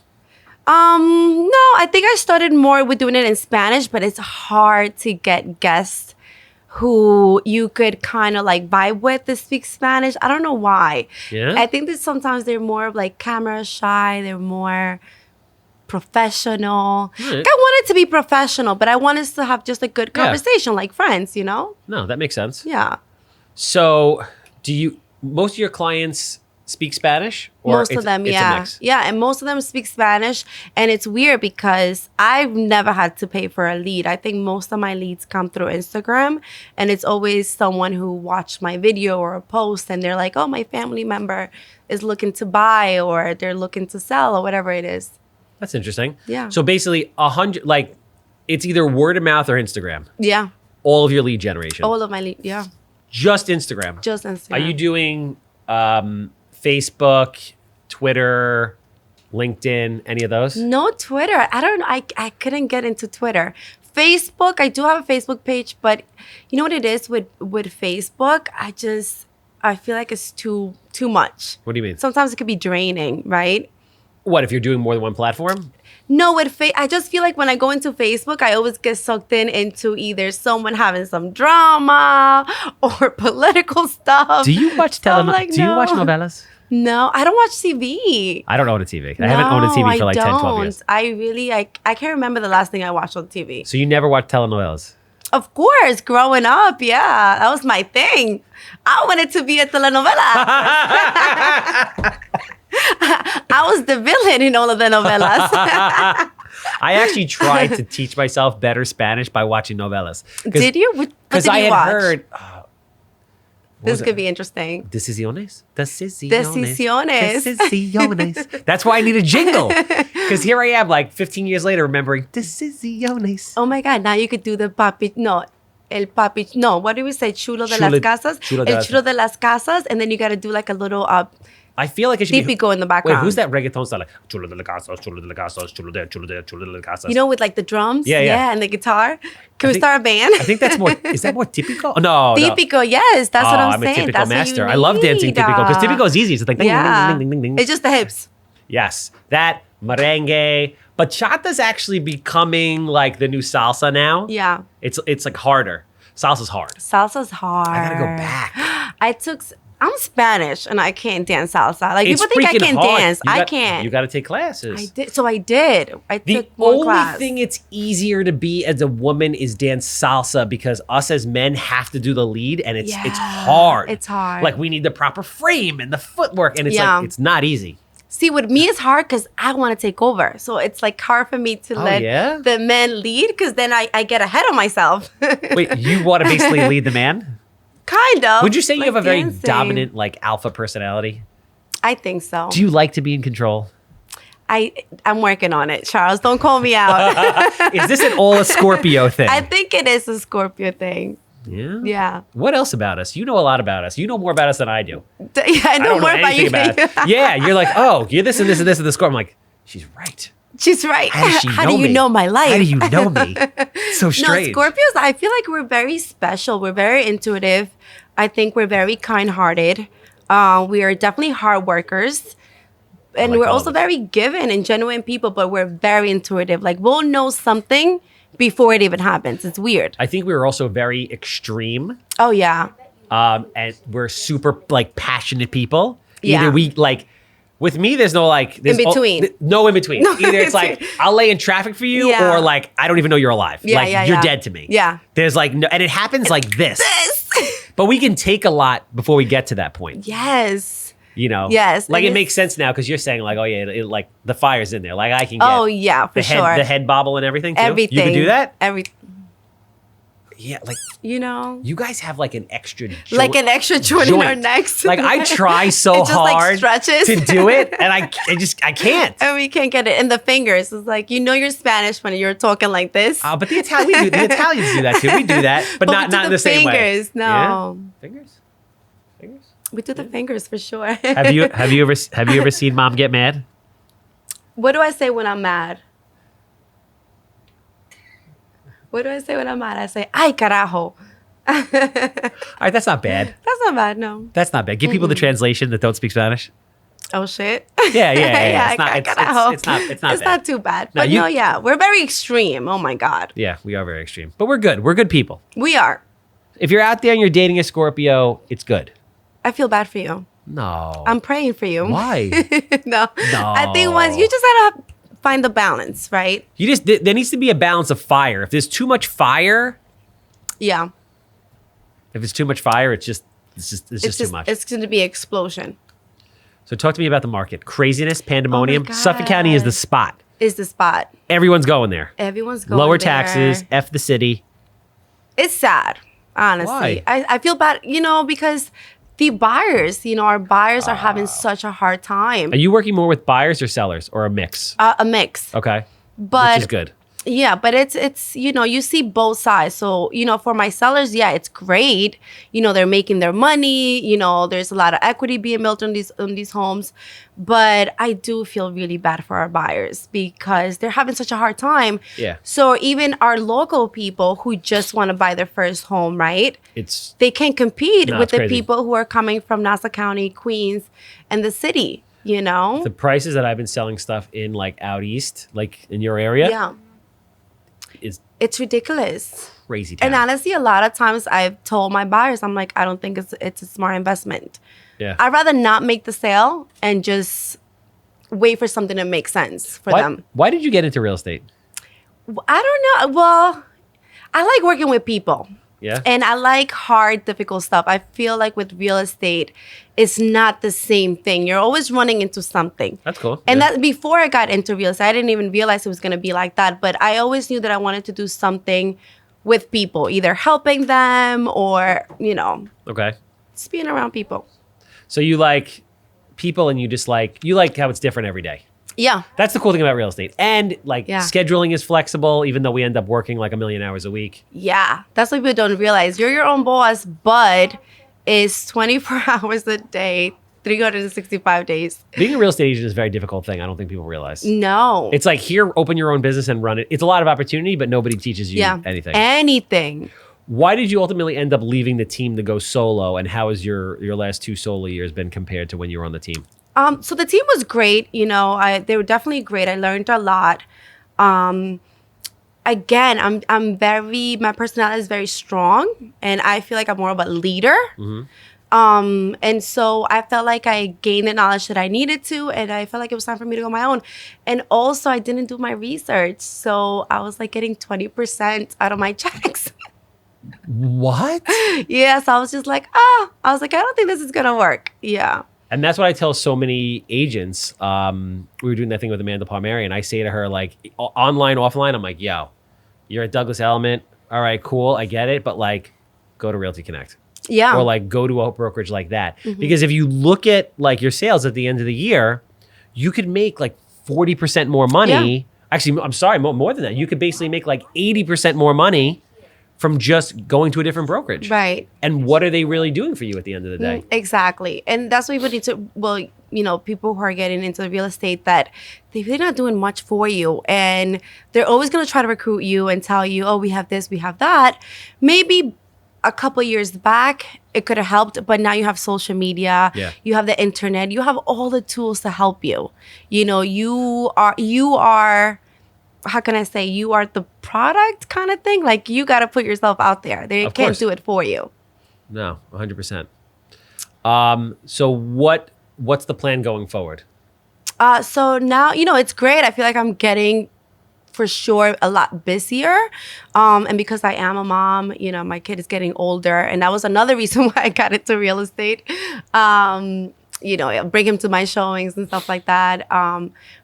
No, I think I started more with doing it in Spanish, but it's hard to get guests who you could kind of like vibe with to speak Spanish. I don't know why. Yeah? I think that sometimes they're more like camera shy. They're more professional. Right. I want it to be professional, but I want us to have just a good conversation like friends, No, that makes sense. Yeah. So most of your clients speak Spanish? Or Most of them, it's yeah. a mix? Yeah, and most of them speak Spanish. And it's weird because I've never had to pay for a lead. I think most of my leads come through Instagram. And it's always someone who watched my video or a post and they're like, oh, my family member is looking to buy or they're looking to sell or whatever it is. That's interesting. Yeah. So basically, it's either word of mouth or Instagram. Yeah. All of your lead generation. All of my lead, yeah. Just Instagram. Just Instagram. Are you doing Facebook, Twitter, LinkedIn, any of those? No Twitter. I don't know. I couldn't get into Twitter. Facebook, I do have a Facebook page, but you know what it is with Facebook? I feel like it's too much. What do you mean? Sometimes it could be draining, right? What, if you're doing more than one platform? No, I just feel like when I go into Facebook, I always get sucked into either someone having some drama or political stuff. Do you watch So I'm like, Do you watch no. novellas? No, I don't watch TV. I don't own a TV. I haven't owned a TV for like 10, 12 years. I can't remember the last thing I watched on TV. So you never watch telenovelas? Of course, growing up, yeah, that was my thing. I wanted to be a telenovela. I was the villain in all of the novelas. I actually tried to teach myself better Spanish by watching novellas. Did you? What Because did I you had watch? heard... This could be interesting. Decisiones. Decisiones. That's why I need a jingle. Because here I am, like 15 years later, remembering Decisiones. Oh my God! Now you could do the papi. No, el papi. No, what do we say? Chulo de las Chulo- casas. chulo de El las- chulo de las casas, and then you got to do like a little I feel like it should típico in the background. Wait, who's that reggaeton style? Like, chulo de las casas, chulo de las casas, chulo de las casas. You know, with like the drums. Yeah. and the guitar. Can we think- start a band? I think that's more, is that more typical? No. Típico, yes, that's what I'm a saying. typical That's master. what I you love dancing need. typical because typical is easy. It's like ding, Yeah, ding, ding, ding, ding, ding. it's just the hips. Yes, that merengue. Bachata's actually becoming like the new salsa now. Yeah, It's like harder. Salsa's hard. salsa's hard. I gotta go back. I'm Spanish and I can't dance salsa. Like It's people think I freaking can hard. dance. I You can't. got to take classes. I did. So I did. I The took one only class. thing it's easier to be as a woman is dance salsa because us as men have to do the lead and it's hard. It's hard. Like we need the proper frame and the footwork and it's Yeah. like it's not easy. See, with me, it's hard because I want to take over. So it's like hard for me to let yeah? the men lead because then I get ahead of myself. Wait, you want to basically lead the man? Kind of. Would you say you like have a very dancing. dominant like alpha personality? I think so. Do you like to be in control? I'm working on it, Charles. Don't call me out. Is this an all a Scorpio thing? I think it is a Scorpio thing. Yeah. Yeah. What else about us? You know a lot about us. You know more about us than I do. Yeah, I know don't more know about anything you. about it. Yeah, you're like, oh, you're this and this and this and the score. I'm like, she's right. She's right. How does she How know do you me? know my life? How do you know me? So strange. No, Scorpios, I feel like we're very special. We're very intuitive. I think we're very kind-hearted. We are definitely hard workers. And like we're all also of us. very given and genuine people, but we're very intuitive. Like, we'll know something before it even happens. It's weird. I think we were also very extreme. Oh, yeah. And we're super like passionate people. Yeah. Either we like With me, there's no like In between. No in between. Either it's like I'll lay in traffic for you, Yeah. or like I don't even know you're alive. Yeah, like yeah, you're yeah. dead to me. Yeah. There's like no, and it happens like this. But we can take a lot before we get to that point. Yes. You know. Yes, Like and it makes sense now because you're saying like, oh yeah, like the fire's in there. Like I can get. Oh yeah, for the sure. head, the head bobble and everything too. Everything. You can do that. Yeah, like You know. you guys have like an extra Like an extra joint in our joint. necks. Like I try so It just, like, hard stretches. to do it, and I can't. And we can't get it in the fingers. It's like you're Spanish when you're talking like this. But the Italians do that too. We do that, but we not do in the same way. fingers. No, Yeah? Fingers. we do the fingers for sure. Have you ever seen Mom get mad? What do I say when I'm mad? What do I say when I'm mad? I say, "Ay carajo." All right, that's not bad. That's not bad. No. That's not bad. Give people the translation that don't speak Spanish. Oh shit. Yeah. It's not. ay carajo. It's not. It's not. It's bad. not too bad. No, But no, yeah, we're very extreme. Oh my god, Yeah, we are very extreme, but we're good. We're good people. we are. If you're out there and you're dating a Scorpio, it's good. I feel bad for you. No. I'm praying for you. Why? No. No. I think once you just gotta find the balance, right? There needs to be a balance of fire. If there's too much fire, Yeah. it's just too much. It's going to be explosion. So talk to me about the market. Craziness, pandemonium. God. Suffolk County is the spot. Is the spot. Everyone's going there. Everyone's going Lower there. taxes, F the city. It's sad, honestly. Why? I feel bad, because the buyers, our buyers are having such a hard time. Are you working more with buyers or sellers or a mix? A mix. Okay. But Which is good. Yeah, but it's you see both sides. So, for my sellers, yeah, it's great. They're making their money, there's a lot of equity being built on these homes. But I do feel really bad for our buyers because they're having such a hard time. Yeah. So even our local people who just want to buy their first home, right? They can't compete with it's the crazy. people who are coming from Nassau County, Queens, and the city, The prices that I've been selling stuff in like out east, like in your area, Yeah. is It's ridiculous. crazy town. And honestly, a lot of times I've told my buyers, I'm like, I don't think it's a smart investment. Yeah. I'd rather not make the sale and just wait for something to make sense for them. Why did you get into real estate? I don't know. Well, I like working with people. Yeah. And I like hard, difficult stuff. I feel like with real estate, it's not the same thing. You're always running into something. That's cool. And Yeah. that before I got into real estate, I didn't even realize it was going to be like that. But I always knew that I wanted to do something with people, either helping them or, Okay. just being around people. So you like people and you like how it's different every day. Yeah. That's the cool thing about real estate. And like Yeah. scheduling is flexible, even though we end up working like 1,000,000 hours a week. Yeah. That's what people don't realize. You're your own boss, but it's 24 hours a day, 365 days. Being a real estate agent is a very difficult thing. I don't think people realize. No. It's like here, open your own business and run it. It's a lot of opportunity, but nobody teaches you anything. Anything. Why did you ultimately end up leaving the team to go solo? And how has your last 2 solo years been compared to when you were on the team? So the team was great. They were definitely great. I learned a lot. Again, my personality is very strong, and I feel like I'm more of a leader. And so I felt like I gained the knowledge that I needed to, and I felt like it was time for me to go my own. And also, I didn't do my research, so I was like getting 20% out of my checks. What? Yeah, so I was just like, I don't think this is gonna work. Yeah. And that's what I tell so many agents. We were doing that thing with Amanda Palmieri, and I say to her, like, online, offline, I'm like, yo, you're at Douglas Element. All right, cool. I get it. But, like, go to Realty Connect. Yeah. Or, like, go to a brokerage like that. Because if you look at, like, your sales at the end of the year, you could make, like, 40% more money. Yeah. Actually, I'm sorry, more than that. You could basically make, like, 80% more money from just going to a different brokerage. Right. And what are they really doing for you at the end of the day? Exactly. And that's what people need to, people who are getting into real estate, that they're not doing much for you. And they're always going to try to recruit you and tell you, oh, we have this, we have that. Maybe a couple years back, it could have helped, but now you have social media, you have the internet, you have all the tools to help you. You are, how can I say, you are the product kind of thing. Like, you got to put yourself out there. They Of can't course. do it for you. No, 100%. So what's the plan going forward? So now, it's great. I feel like I'm getting, for sure, a lot busier. And because I am a mom, my kid is getting older. And that was another reason why I got into real estate. Bring him to my showings and stuff like that.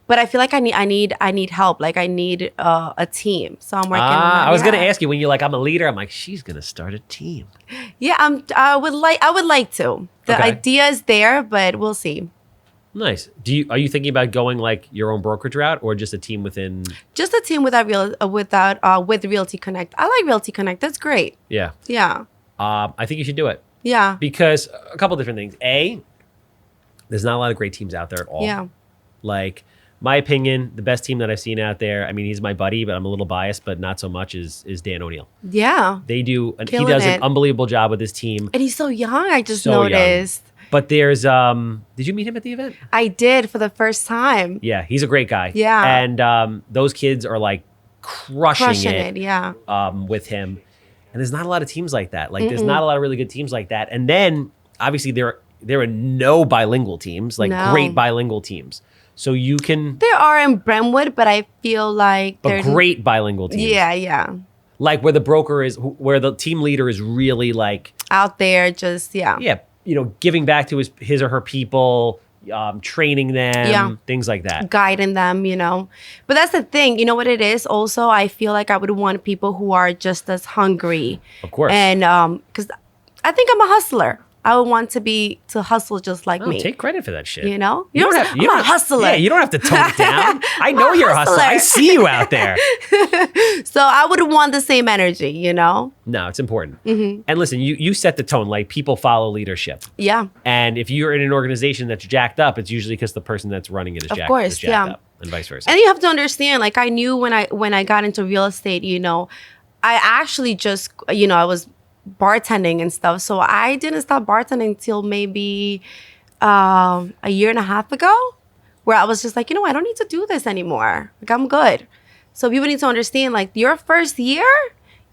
But I feel like I need help. Like I need a team. So I'm working on that. I was going to ask you when you're like, I'm a leader. I'm like, she's going to start a team. Yeah, I would like to. The idea is there, but we'll see. Nice. Are you thinking about going like your own brokerage route or just a team within? Just a team with Realty Connect. I like Realty Connect. That's great. Yeah. Yeah. I think you should do it. Yeah. Because a couple different things. There's not a lot of great teams out there at all. Yeah. Like my opinion, the best team that I've seen out there, I mean, he's my buddy, but I'm a little biased, but not so much, is Dan O'Neill. Yeah. He does an unbelievable job with his team. And he's so young, I just noticed. Young. But there's, did you meet him at the event? I did for the first time. Yeah, he's a great guy. Yeah. And those kids are like crushing it. Yeah. With him. And there's not a lot of teams like that. Like there's not a lot of really good teams like that. And then obviously there are no bilingual teams, great bilingual teams. So you can. There are in Brentwood, but I feel like they're great bilingual teams. Yeah. Like where the team leader is really like out there, just Yeah, giving back to his or her people, training them, things like that, guiding them. But that's the thing. You know what it is. Also, I feel like I would want people who are just as hungry. Of course. And because I think I'm a hustler. I would want to hustle just like me. Take credit for that shit. I'm a hustler. Yeah, you don't have to tone it down. I know you're a hustler. I see you out there. So I would want the same energy, No, it's important. Mm-hmm. And listen, you set the tone. Like people follow leadership. Yeah. And if you're in an organization that's jacked up, it's usually because the person that's running it is jacked up, and vice versa. And you have to understand. Like I knew when I got into real estate, I actually just I was bartending and stuff. So I didn't stop bartending till maybe a year and a half ago, where I was just like, I don't need to do this anymore. Like I'm good. So people need to understand, like your first year,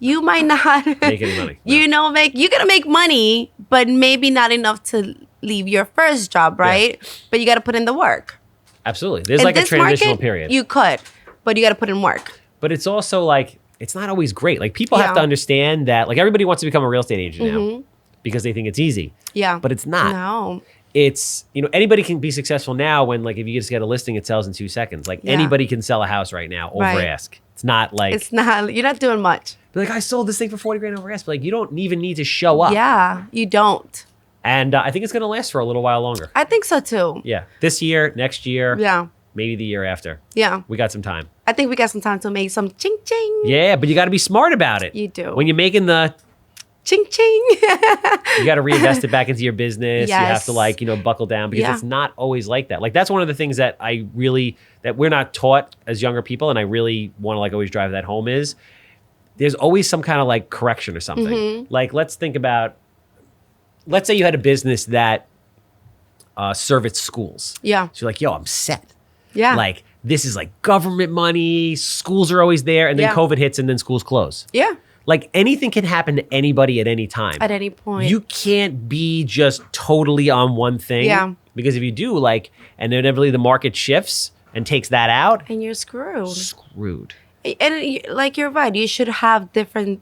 you might not make any money. No. You're gonna make money, but maybe not enough to leave your first job, right? Yeah. But you got to put in the work. Absolutely. There's like a transitional period. You could, but you got to put in work. But it's also like, it's not always great. Like people have to understand that, like everybody wants to become a real estate agent now because they think it's easy. Yeah. But it's not. No. It's, anybody can be successful now when like, if you just get a listing, it sells in 2 seconds. Like anybody can sell a house right now over ask. It's not like. You're not doing much. But like I sold this thing for 40 grand over ask. But like you don't even need to show up. Yeah, you don't. And I think it's going to last for a little while longer. I think so too. Yeah. This year, next year. Yeah. Maybe the year after. Yeah. We got some time. I think we got some time to make some ching ching. Yeah, but you got to be smart about it. You do. When you're making the ching ching. You got to reinvest it back into your business. Yes. You have to like, buckle down because it's not always like that. Like that's one of the things that that we're not taught as younger people. And I really want to like always drive that home is there's always some kind of like correction or something. Mm-hmm. Like let's say you had a business that serviced schools. Yeah. So you're like, yo, I'm set. Yeah. Like this is like government money. Schools are always there. And then COVID hits and then schools close. Yeah. Like anything can happen to anybody at any time. At any point. You can't be just totally on one thing. Yeah. Because if you do, like, and inevitably the market shifts and takes that out. And you're screwed. Screwed. And like you're right. You should have different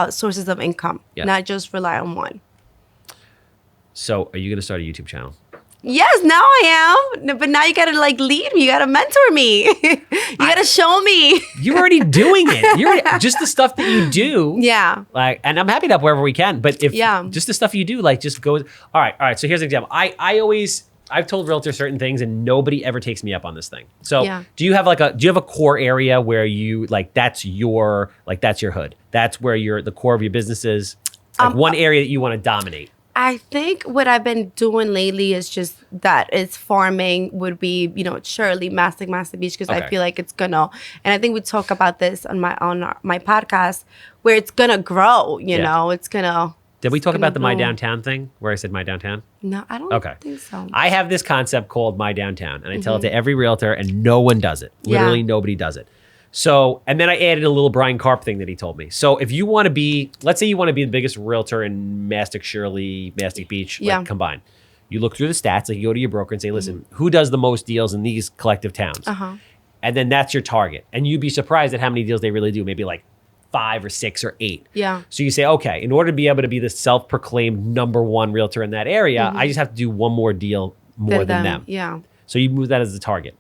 sources of income. Yeah. Not just rely on one. So are you going to start a YouTube channel? Yes, now I am. But now you got to like lead me. You got to mentor me. You got to show me. You're already doing it. Just the stuff that you do. Yeah. Like, and I'm happy to help wherever we can. But if just the stuff you do, like just goes. All right. So here's an example. I've told realtors certain things and nobody ever takes me up on this thing. So do you have a core area where you like, that's your hood. That's where the core of your business is. Like one area that you want to dominate. I think what I've been doing lately is just that it's farming would be, Shirley, Mastic Beach, because I feel like it's gonna, and I think we talk about this on my podcast, where it's gonna grow, it's gonna. Did we talk about the My Downtown thing where I said My Downtown? No, I don't think so. I have this concept called My Downtown, and I tell it to every realtor, and no one does it. Literally nobody does it. So, and then I added a little Brian Karp thing that he told me. So if you want to be, let's say you want to be the biggest realtor in Mastic Beach, combined. You look through the stats, like you go to your broker and say, listen, who does the most deals in these collective towns? And then that's your target. And you'd be surprised at how many deals they really do, maybe like 5 or 6 or 8. Yeah. So you say, okay, in order to be able to be the self-proclaimed number one realtor in that area, I just have to do one more deal more than them. Yeah. So you move that as the target.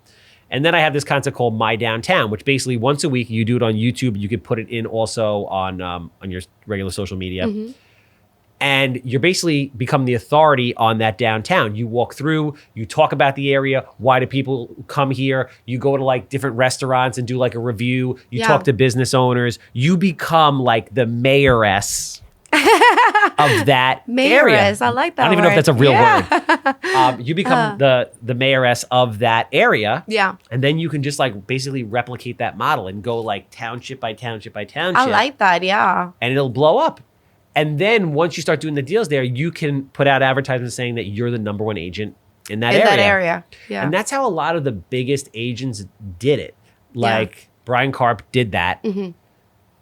And then I have this concept called My Downtown, which basically once a week, you do it on YouTube. You could put it in also on your regular social media. And you're basically become the authority on that downtown. You walk through, you talk about the area. Why do people come here? You go to like different restaurants and do like a review. You talk to business owners. You become like the mayoress of that area. I like that. I don't even know if that's a real word. You become the mayoress of that area. Yeah. And then you can just like basically replicate that model and go like township by township by township. I like that. Yeah. And it'll blow up. And then once you start doing the deals there, you can put out advertisements saying that you're the number one agent in that area. Yeah. And that's how a lot of the biggest agents did it. Like Brian Karp did that.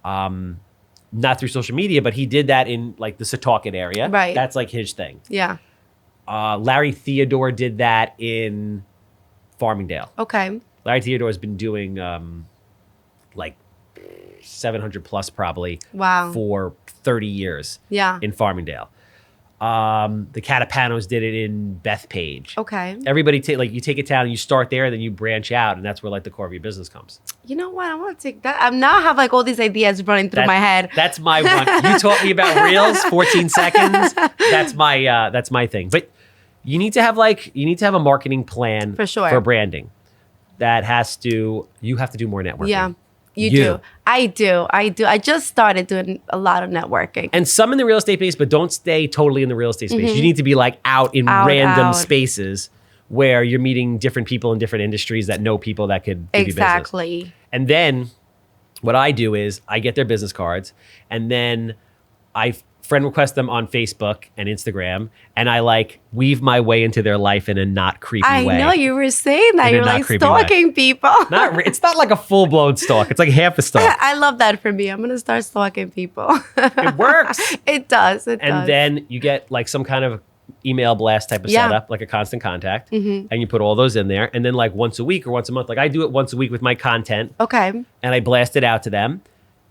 Not through social media, but he did that in like the Setauket area. Right. That's like his thing. Yeah. Larry Theodore did that in Farmingdale. Okay. Larry Theodore has been doing like 700 plus probably for 30 years in Farmingdale. The Catapanos did it in Bethpage. Okay. Everybody you take a town and you start there, then you branch out, and that's where like the core of your business comes. You know what? I want to take that. I now have like all these ideas running through my head. That's my one. You taught me about reels, 14 seconds. That's my thing. But you need to have a marketing plan for sure for branding. You have to do more networking. Yeah. You do. I do. I just started doing a lot of networking. And some in the real estate space, but don't stay totally in the real estate space. You need to be like out in random spaces where you're meeting different people in different industries that know people that could give you business. And then what I do is I get their business cards and then I friend request them on Facebook and Instagram, and I like weave my way into their life in a not creepy way. I know you were saying that. You're like stalking people. It's not like a full blown stalk. It's like half a stalk. I love that for me. I'm gonna start stalking people. It works. It does. And then you get like some kind of email blast type of setup, like a constant contact, and you put all those in there. And then like once a week or once a month, like I do it once a week with my content. Okay. And I blast it out to them.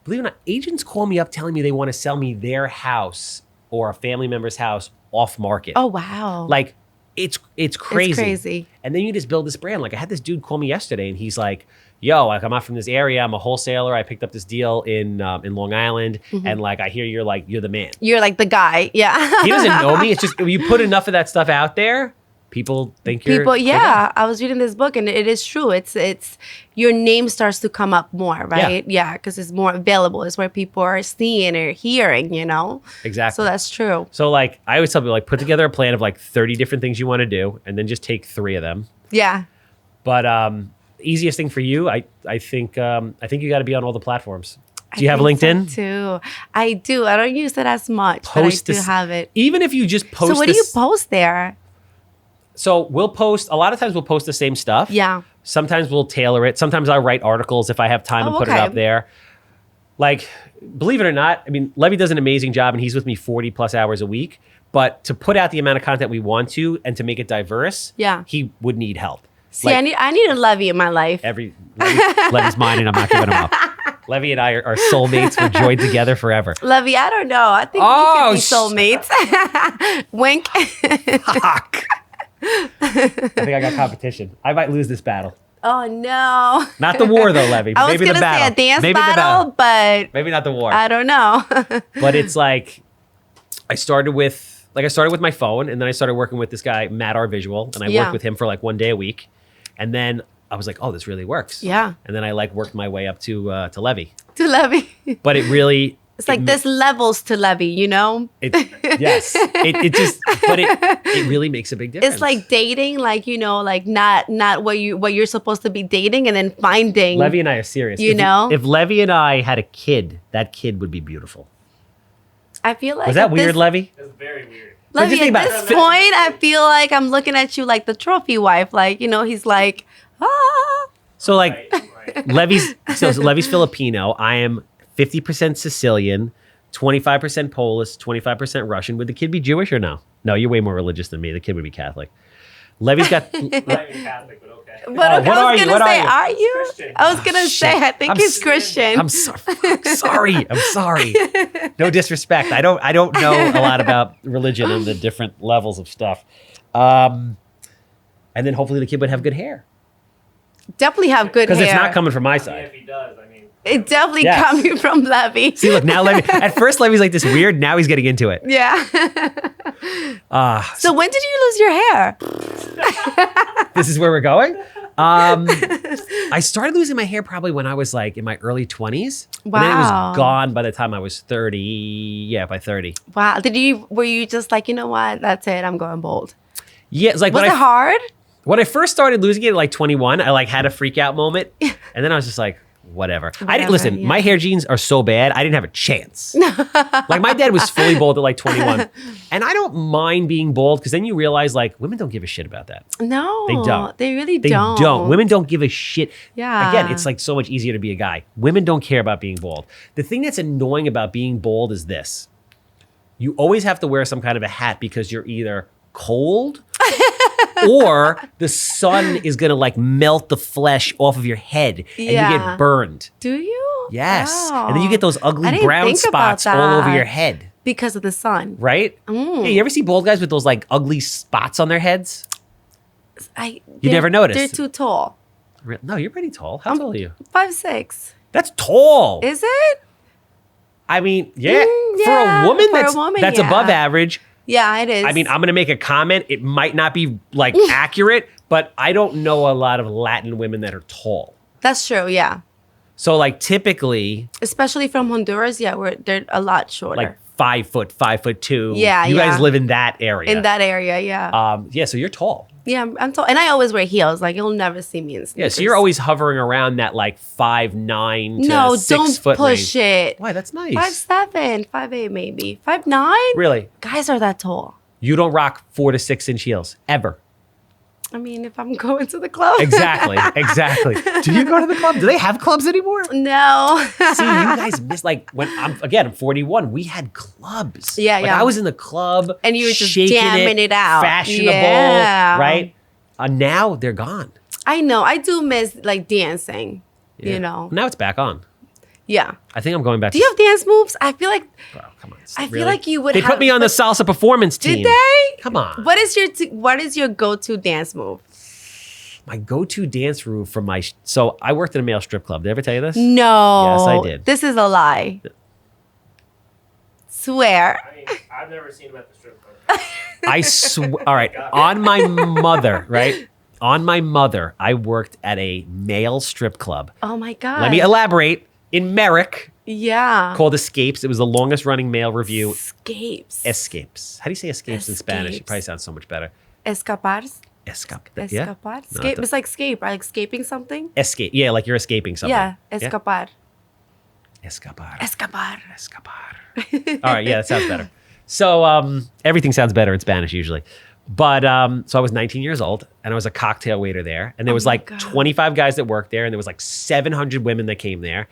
Believe it or not, agents call me up telling me they want to sell me their house or a family member's house off market. Oh, wow. Like, it's crazy. It's crazy. And then you just build this brand. Like, I had this dude call me yesterday, and he's like, yo, like, I'm not from this area. I'm a wholesaler. I picked up this deal in Long Island, and like, I hear you're the man. You're like the guy. Yeah. He doesn't know me. It's just, you put enough of that stuff out there, people think you're... I was reading this book and it is true. It's your name starts to come up more, right? Yeah, because it's more available. It's where people are seeing or hearing, you know? Exactly. So that's true. So like, I always tell people, like, put together a plan of like 30 different things you want to do and then just take 3 of them. Yeah. But easiest thing for you, I think you got to be on all the platforms. Do you have LinkedIn? So too. I do. I don't use it as much, but I do have it. Even if you just post So what do you post there? So we'll post, a lot of times we'll post the same stuff. Yeah. Sometimes we'll tailor it. Sometimes I'll write articles if I have time and put it up there. Like, believe it or not, I mean, Levy does an amazing job and he's with me 40 plus hours a week. But to put out the amount of content we want to and to make it diverse, he would need help. See, like, I need a Levy in my life. Levy's mine and I'm not giving him up. Levy and I are soulmates. We're joined together forever. Levy, I don't know. I think we could be soulmates. Wink. Fuck. I think I got competition. I might lose this battle. Oh no! Not the war though, Levy. I was maybe gonna the battle. say a dance battle, but maybe not the war. I don't know. But it's like I started with my phone, and then I started working with this guy Matt R Visual, and I worked with him for like 1 day a week, and then I was like, oh, this really works. Yeah. And then I like worked my way up to Levy. To Levy. But it really. It's like there's levels to Levy, you know? Yes. It really makes a big difference. It's like dating, like, you know, like not what you're supposed to be dating and then finding. Levy and I are serious. You know? If Levy and I had a kid, that kid would be beautiful. I feel like. Was that weird, Levy? That's very weird. Levy, at this point, I feel like I'm looking at you like the trophy wife. Like, you know, he's like, ah. So like, Right. Levy's Filipino. I am 50% Sicilian, 25% Polish, 25% Russian. Would the kid be Jewish or no? No, you're way more religious than me. The kid would be Catholic. Levy's got. Not even Catholic, but okay. But what I was are you? gonna What say, are you? you? Christian. I was gonna say, I think I'm he's s- Christian. I'm sorry. I'm sorry. No disrespect. I don't know a lot about religion and the different levels of stuff. And then hopefully the kid would have good hair Definitely have good hair. because it's not coming from my I mean, side. if he does, I mean, It's definitely Yes. coming from Levy. See, look now. Levy. At first, Levy's like this weird. Now he's getting into it. Yeah. So when did you lose your hair? This is where we're going. I started losing my hair probably when I was like in my early 20s. And then it Wow. was gone by the time I was 30. Yeah, by 30. Wow. Were you just like, you know what? That's it. I'm going bald. Yeah, it's like Was it hard? when I first started losing it at like 21, I like had a freak out moment. And then I was just like, whatever. I didn't listen. yeah. My hair genes are so bad. I didn't have a chance. Like my dad was fully bald at like 21. And I don't mind being bald because then you realize like women don't give a shit about that. No. They don't. They really They don't. don't. Women don't give a shit. Yeah. Again, it's like so much easier to be a guy. Women don't care about being bald. The thing that's annoying about being bald is this. You always have to wear some kind of a hat because you're either cold or the sun is going to like melt the flesh off of your head and you Yeah. get burned. Do you? Yes. Wow. And then you get those I ugly didn't brown think about spots all over that. your head. Because of the sun. Right? Mm. Yeah, you ever see bald guys with those like ugly spots on their heads? You never noticed. They're too tall. No, you're pretty tall. How tall are you? 5'6". That's tall. Is it? I mean, yeah, for yeah, a woman, for a that's woman, that's yeah. above average. Yeah, it is. I mean, I'm gonna make a comment. It might not be like accurate, but I don't know a lot of Latin women that are tall. That's true. Yeah. So like typically, Especially from Honduras. Yeah, they're a lot shorter. like 5 foot, 5'2". Yeah, you guys yeah. live in that area. in that area. Yeah. Yeah, so you're tall. Yeah, I'm tall. And I always wear heels. Like, you'll never see me in Yeah, sneakers. so you're always hovering around that like 5'9" to No, 6 don't foot push range. it. Why? That's nice. 5'7", 5'8", maybe. 5'9"? Really? Guys are that tall. You don't rock 4 to 6 inch heels ever. I mean, if I'm going to the club. Exactly. Do you go to the club? Do they have clubs anymore? No. See, you guys miss like when I'm 41. We had clubs. Yeah, Like, yeah. I was in the club, And you were just shaking jamming it out. fashionable, Yeah. right? Now they're gone. I know. I do miss, like, dancing. Yeah. You know? Now it's back on. Yeah. I think I'm going back. Do you have dance moves? I feel like Bro, come on. I feel Really? like you would They have- put me on the salsa performance team. Did they? Come on. What is your go-to dance move? My go-to dance move from so I worked in a male strip club. Did I ever tell you this? No. Yes, I did. This is a lie. Swear. I mean, I've never seen him at the strip club. I swear. All right. On my mother, right? On my mother, I worked at a male strip club. Oh my God. Let me elaborate. In Merrick, Yeah. called Escapes. It was the longest running male review. Escapes. Escapes. How do you say escapes in Spanish? It Escapes. probably sounds so much better. Escapar. Escape. Escapar. Yeah? Escape. No, It's like escape, right? Like escaping something. escape. Yeah, like you're escaping something. Yeah. Escapar. Escapar. Escapar. Escapar. All right. Yeah, that sounds better. So everything sounds better in Spanish usually. But so I was 19 years old and I was a cocktail waiter there. And there was my like God. 25 guys that worked there and there was like 700 women that came there.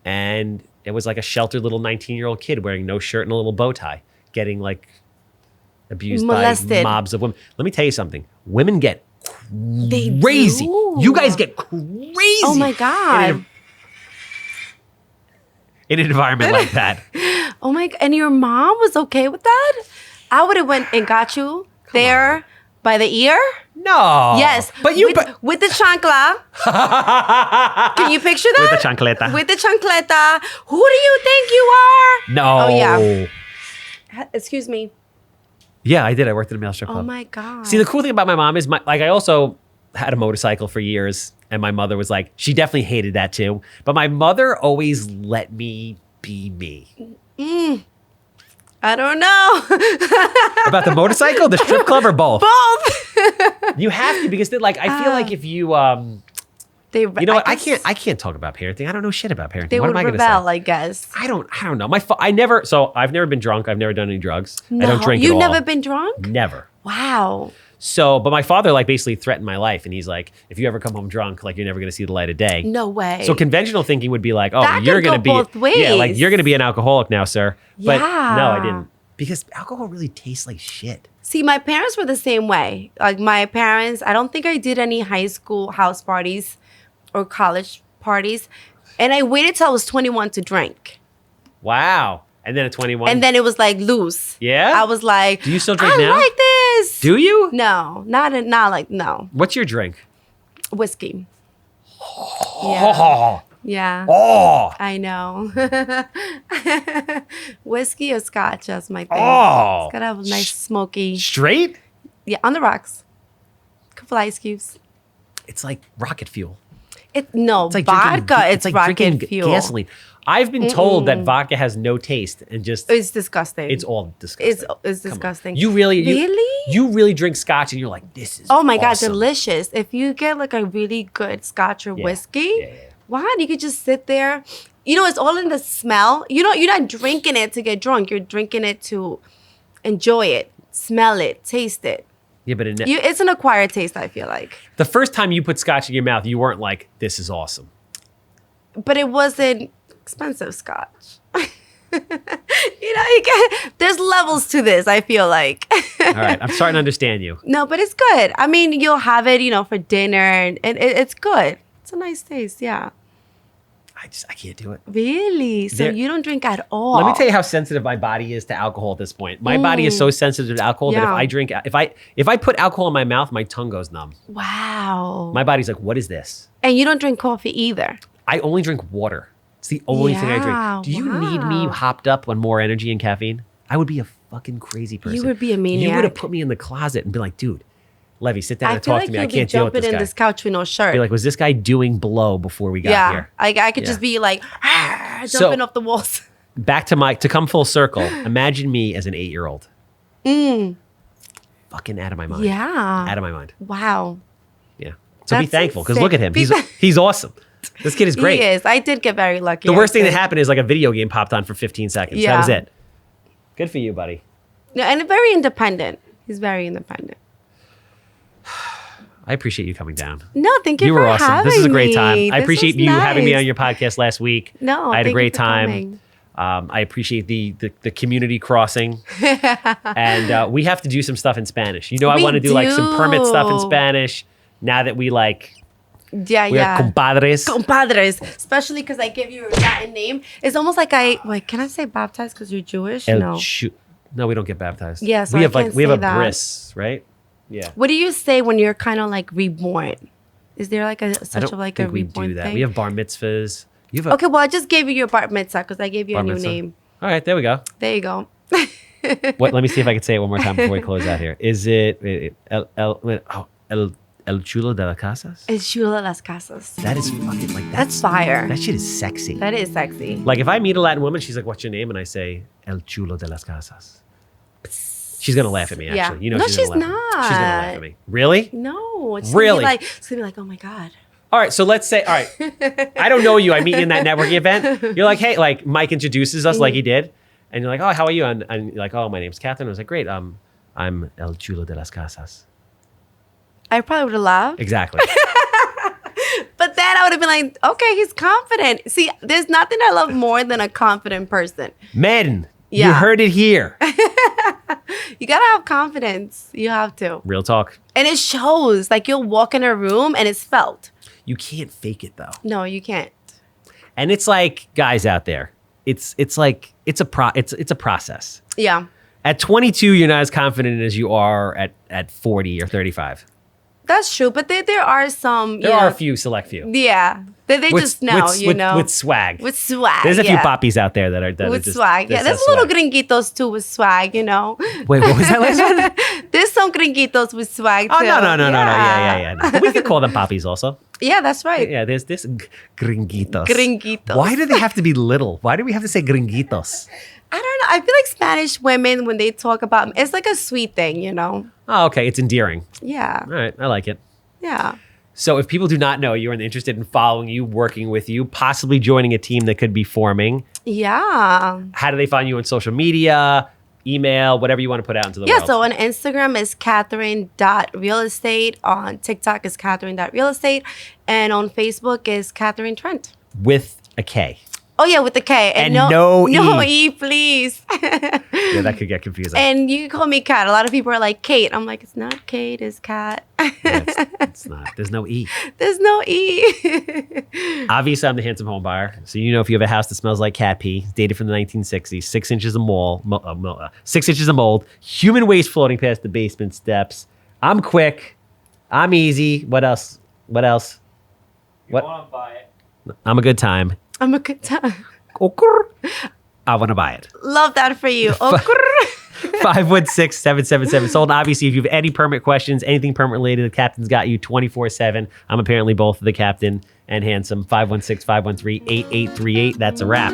And it was like a sheltered little 19-year-old kid wearing no shirt and a little bow tie getting like abused by Molested. mobs of women. Let me tell you something. Women get They crazy. do. You guys get crazy. Oh my God. In an environment like that. Oh my God. And your mom was okay with that? I would have went and got you there by the ear. No. Yes. But you... with the chancla. Can you picture that? With the chancleta. With the chancleta. Who do you think you are? No. Oh, yeah. Excuse me. Yeah, I did. I worked at a male strip club. Oh my God. See, the cool thing about my mom is, I also had a motorcycle for years, and my mother was like, she definitely hated that too. But my mother always let me be me. I don't know. About the motorcycle, the strip club, or both? Both. You have to, because I feel like if you, you know what? I can't talk about parenting. I don't know shit about parenting. They What would am I going to say? rebel, I guess. I don't know. I've never been drunk. I've never done any drugs. I don't No, drink at you've all. never been drunk? Never. Wow. So, but my father like basically threatened my life, and he's like, if you ever come home drunk, like you're never going to see the light of day. No way. So conventional thinking would be like, oh, That you're could going to go be both yeah, like ways. you're going to be an alcoholic now, sir. But Yeah. no, I didn't. Because alcohol really tastes like shit. See, my parents were the same way. Like my parents, I don't think I did any high school house parties or college parties. And I waited till I was 21 to drink. Wow. And then at 21? And then it was like loose. Yeah? I was like, do you still drink now? I like this. Do you? No, not like, no. What's your drink? Whiskey. Oh. Yeah. Oh. I know. Whiskey or scotch, that's my thing. Oh. It's gotta have a nice smoky. Straight? Yeah, on the rocks. Couple ice cubes. It's like rocket fuel. It's like vodka. drinking, It's like rocket drinking fuel. gasoline. I've been told that vodka has no taste and just It's disgusting. it's all disgusting. It's Come on. disgusting. You really Really? you really drink scotch and you're like, this is Oh my God, awesome. delicious. If you get like a really good scotch or whiskey, Yeah. what? You could just sit there. You know, it's all in the smell. You know, you're not drinking it to get drunk. You're drinking it to enjoy it, smell it, taste it. Yeah, but It's an acquired taste, I feel like. the first time you put scotch in your mouth, you weren't like, this is awesome. But it wasn't expensive scotch. You get, there's levels to this, I feel like. All right, I'm starting to understand you. No, but it's good. I mean, you'll have it, for dinner, and it's good. It's a nice taste, yeah. I can't do it. Really? So you don't drink at all? Let me tell you how sensitive my body is to alcohol at this point. My body is so sensitive to alcohol that if I put alcohol in my mouth, my tongue goes numb. Wow. My body's like, what is this? And you don't drink coffee either? I only drink water. It's the only thing I drink. Do you need me hopped up on more energy and caffeine? I would be a fucking crazy person. You would be a maniac. You would have put me in the closet and be like, dude, Levy, sit down I and feel talk like to me. I you'd be can't deal with jumping this in guy. this couch with no shirt. Be like, was this guy doing blow before we got here? I could just be like, jumping off the walls. Back to come full circle. Imagine me as an 8-year-old. Fucking out of my mind. Yeah. Out of my mind. Wow. Yeah. So be That's thankful because insane. look at him. He's awesome. This kid is great. He is. I did get very lucky. The worst thing I that think. happened is like a video game popped on for 15 seconds. Yeah. That was it. Good for you, buddy. Yeah, and very independent. He's very independent. I appreciate you coming down. No, thank you You for were awesome. having This is a great me. time. I This appreciate was you having me nice. on your podcast last week. No, I had a thank great you for time. coming. I appreciate the community crossing. And we have to do some stuff in Spanish. I We want to do like some permit stuff in do. Spanish now that we like Yeah, we are compadres. Compadres, especially because I give you a Latin name. It's almost like can I say baptized because you're Jewish? No, we don't get baptized. Yeah, so we I have like can't we have say a that. bris, right? Yeah. What do you say when you're kind of like reborn? Is there like I such don't of like think a we reborn do that. thing? We have bar mitzvahs. You have a Okay, well, I just gave you your bar mitzvah because I gave you bar a new mitzvah? name. All right, there we go. There you go. What? Let me see if I can say it one more time before we close out here. Is it El Chulo de las Casas? El chulo de las casas. That is fucking like That's fire. That shit is sexy. That is sexy. Like if I meet a Latin woman, she's like, "What's your name?" and I say El Chulo de las Casas. She's gonna laugh at me. Yeah. Actually, No, she's she's gonna laugh at me. She's gonna laugh at me. Really? No, it's Really? It's gonna be like, oh my god. All right, so let's say, all right, I don't know you. I meet you in that networking event. You're like, hey, like Mike introduces us like he did. And you're like, oh, how are you? And you're like, oh, my name's Katherin. I was like, great. I'm El Chulo de las Casas. I probably would have laughed. Exactly. But then I would have been like, okay, he's confident. See, there's nothing I love more than a confident person. Men, you Yeah. heard it here. You gotta have confidence. You have to. Real talk. And it shows. Like you'll walk in a room and it's felt. You can't fake it though. No, you can't. And it's like, guys out there, it's a process. Yeah. At 22, you're not as confident as you are at 40 or 35. That's true. But there are some. There are a few, select few. Yeah. They just know, with swag. With swag. There's a few yeah. poppies out there that are With just, swag. Yeah, that there's says little swag. gringuitos too with swag, Wait, what was that last one? There's some gringuitos with swag too. Oh, no. Yeah. No. We could call them poppies also. Yeah, that's right. Yeah, there's this gringuitos. Gringuitos. Why do they have to be little? Why do we have to say gringuitos? I don't know. I feel like Spanish women, when they talk about, it's like a sweet thing, you know? Oh, okay. It's endearing. Yeah. All right. I like it. Yeah. So if people do not know you and interested in following you, working with you, possibly joining a team that could be forming, Yeah. how do they find you on social media, email, whatever you want to put out into the Yeah, world? so on Instagram is Katherin.realestate. On TikTok is Katherin.realestate. And on Facebook is Katherin Trent. With a K. Oh yeah, with the K. And no No E. E, please. Yeah, that could get confusing. And you can call me Kat. A lot of people are like, Kate. I'm like, it's not Kate, it's Kat. It's not. There's no E. There's no E. Obviously, I'm the handsome home buyer. So you know if you have a house that smells like cat pee, dated from the 1960s, 6 inches of mold, 6 inches of mold, human waste floating past the basement steps. I'm quick. I'm easy. What else? What else? You What? want to buy it. I'm a good time. I'm a good time. I want to buy it. Love that for you. 516-777 sold. Obviously, if you have any permit questions, anything permit related, the captain's got you 24/7. I'm apparently both the captain and handsome. 516-513-8838. That's a wrap.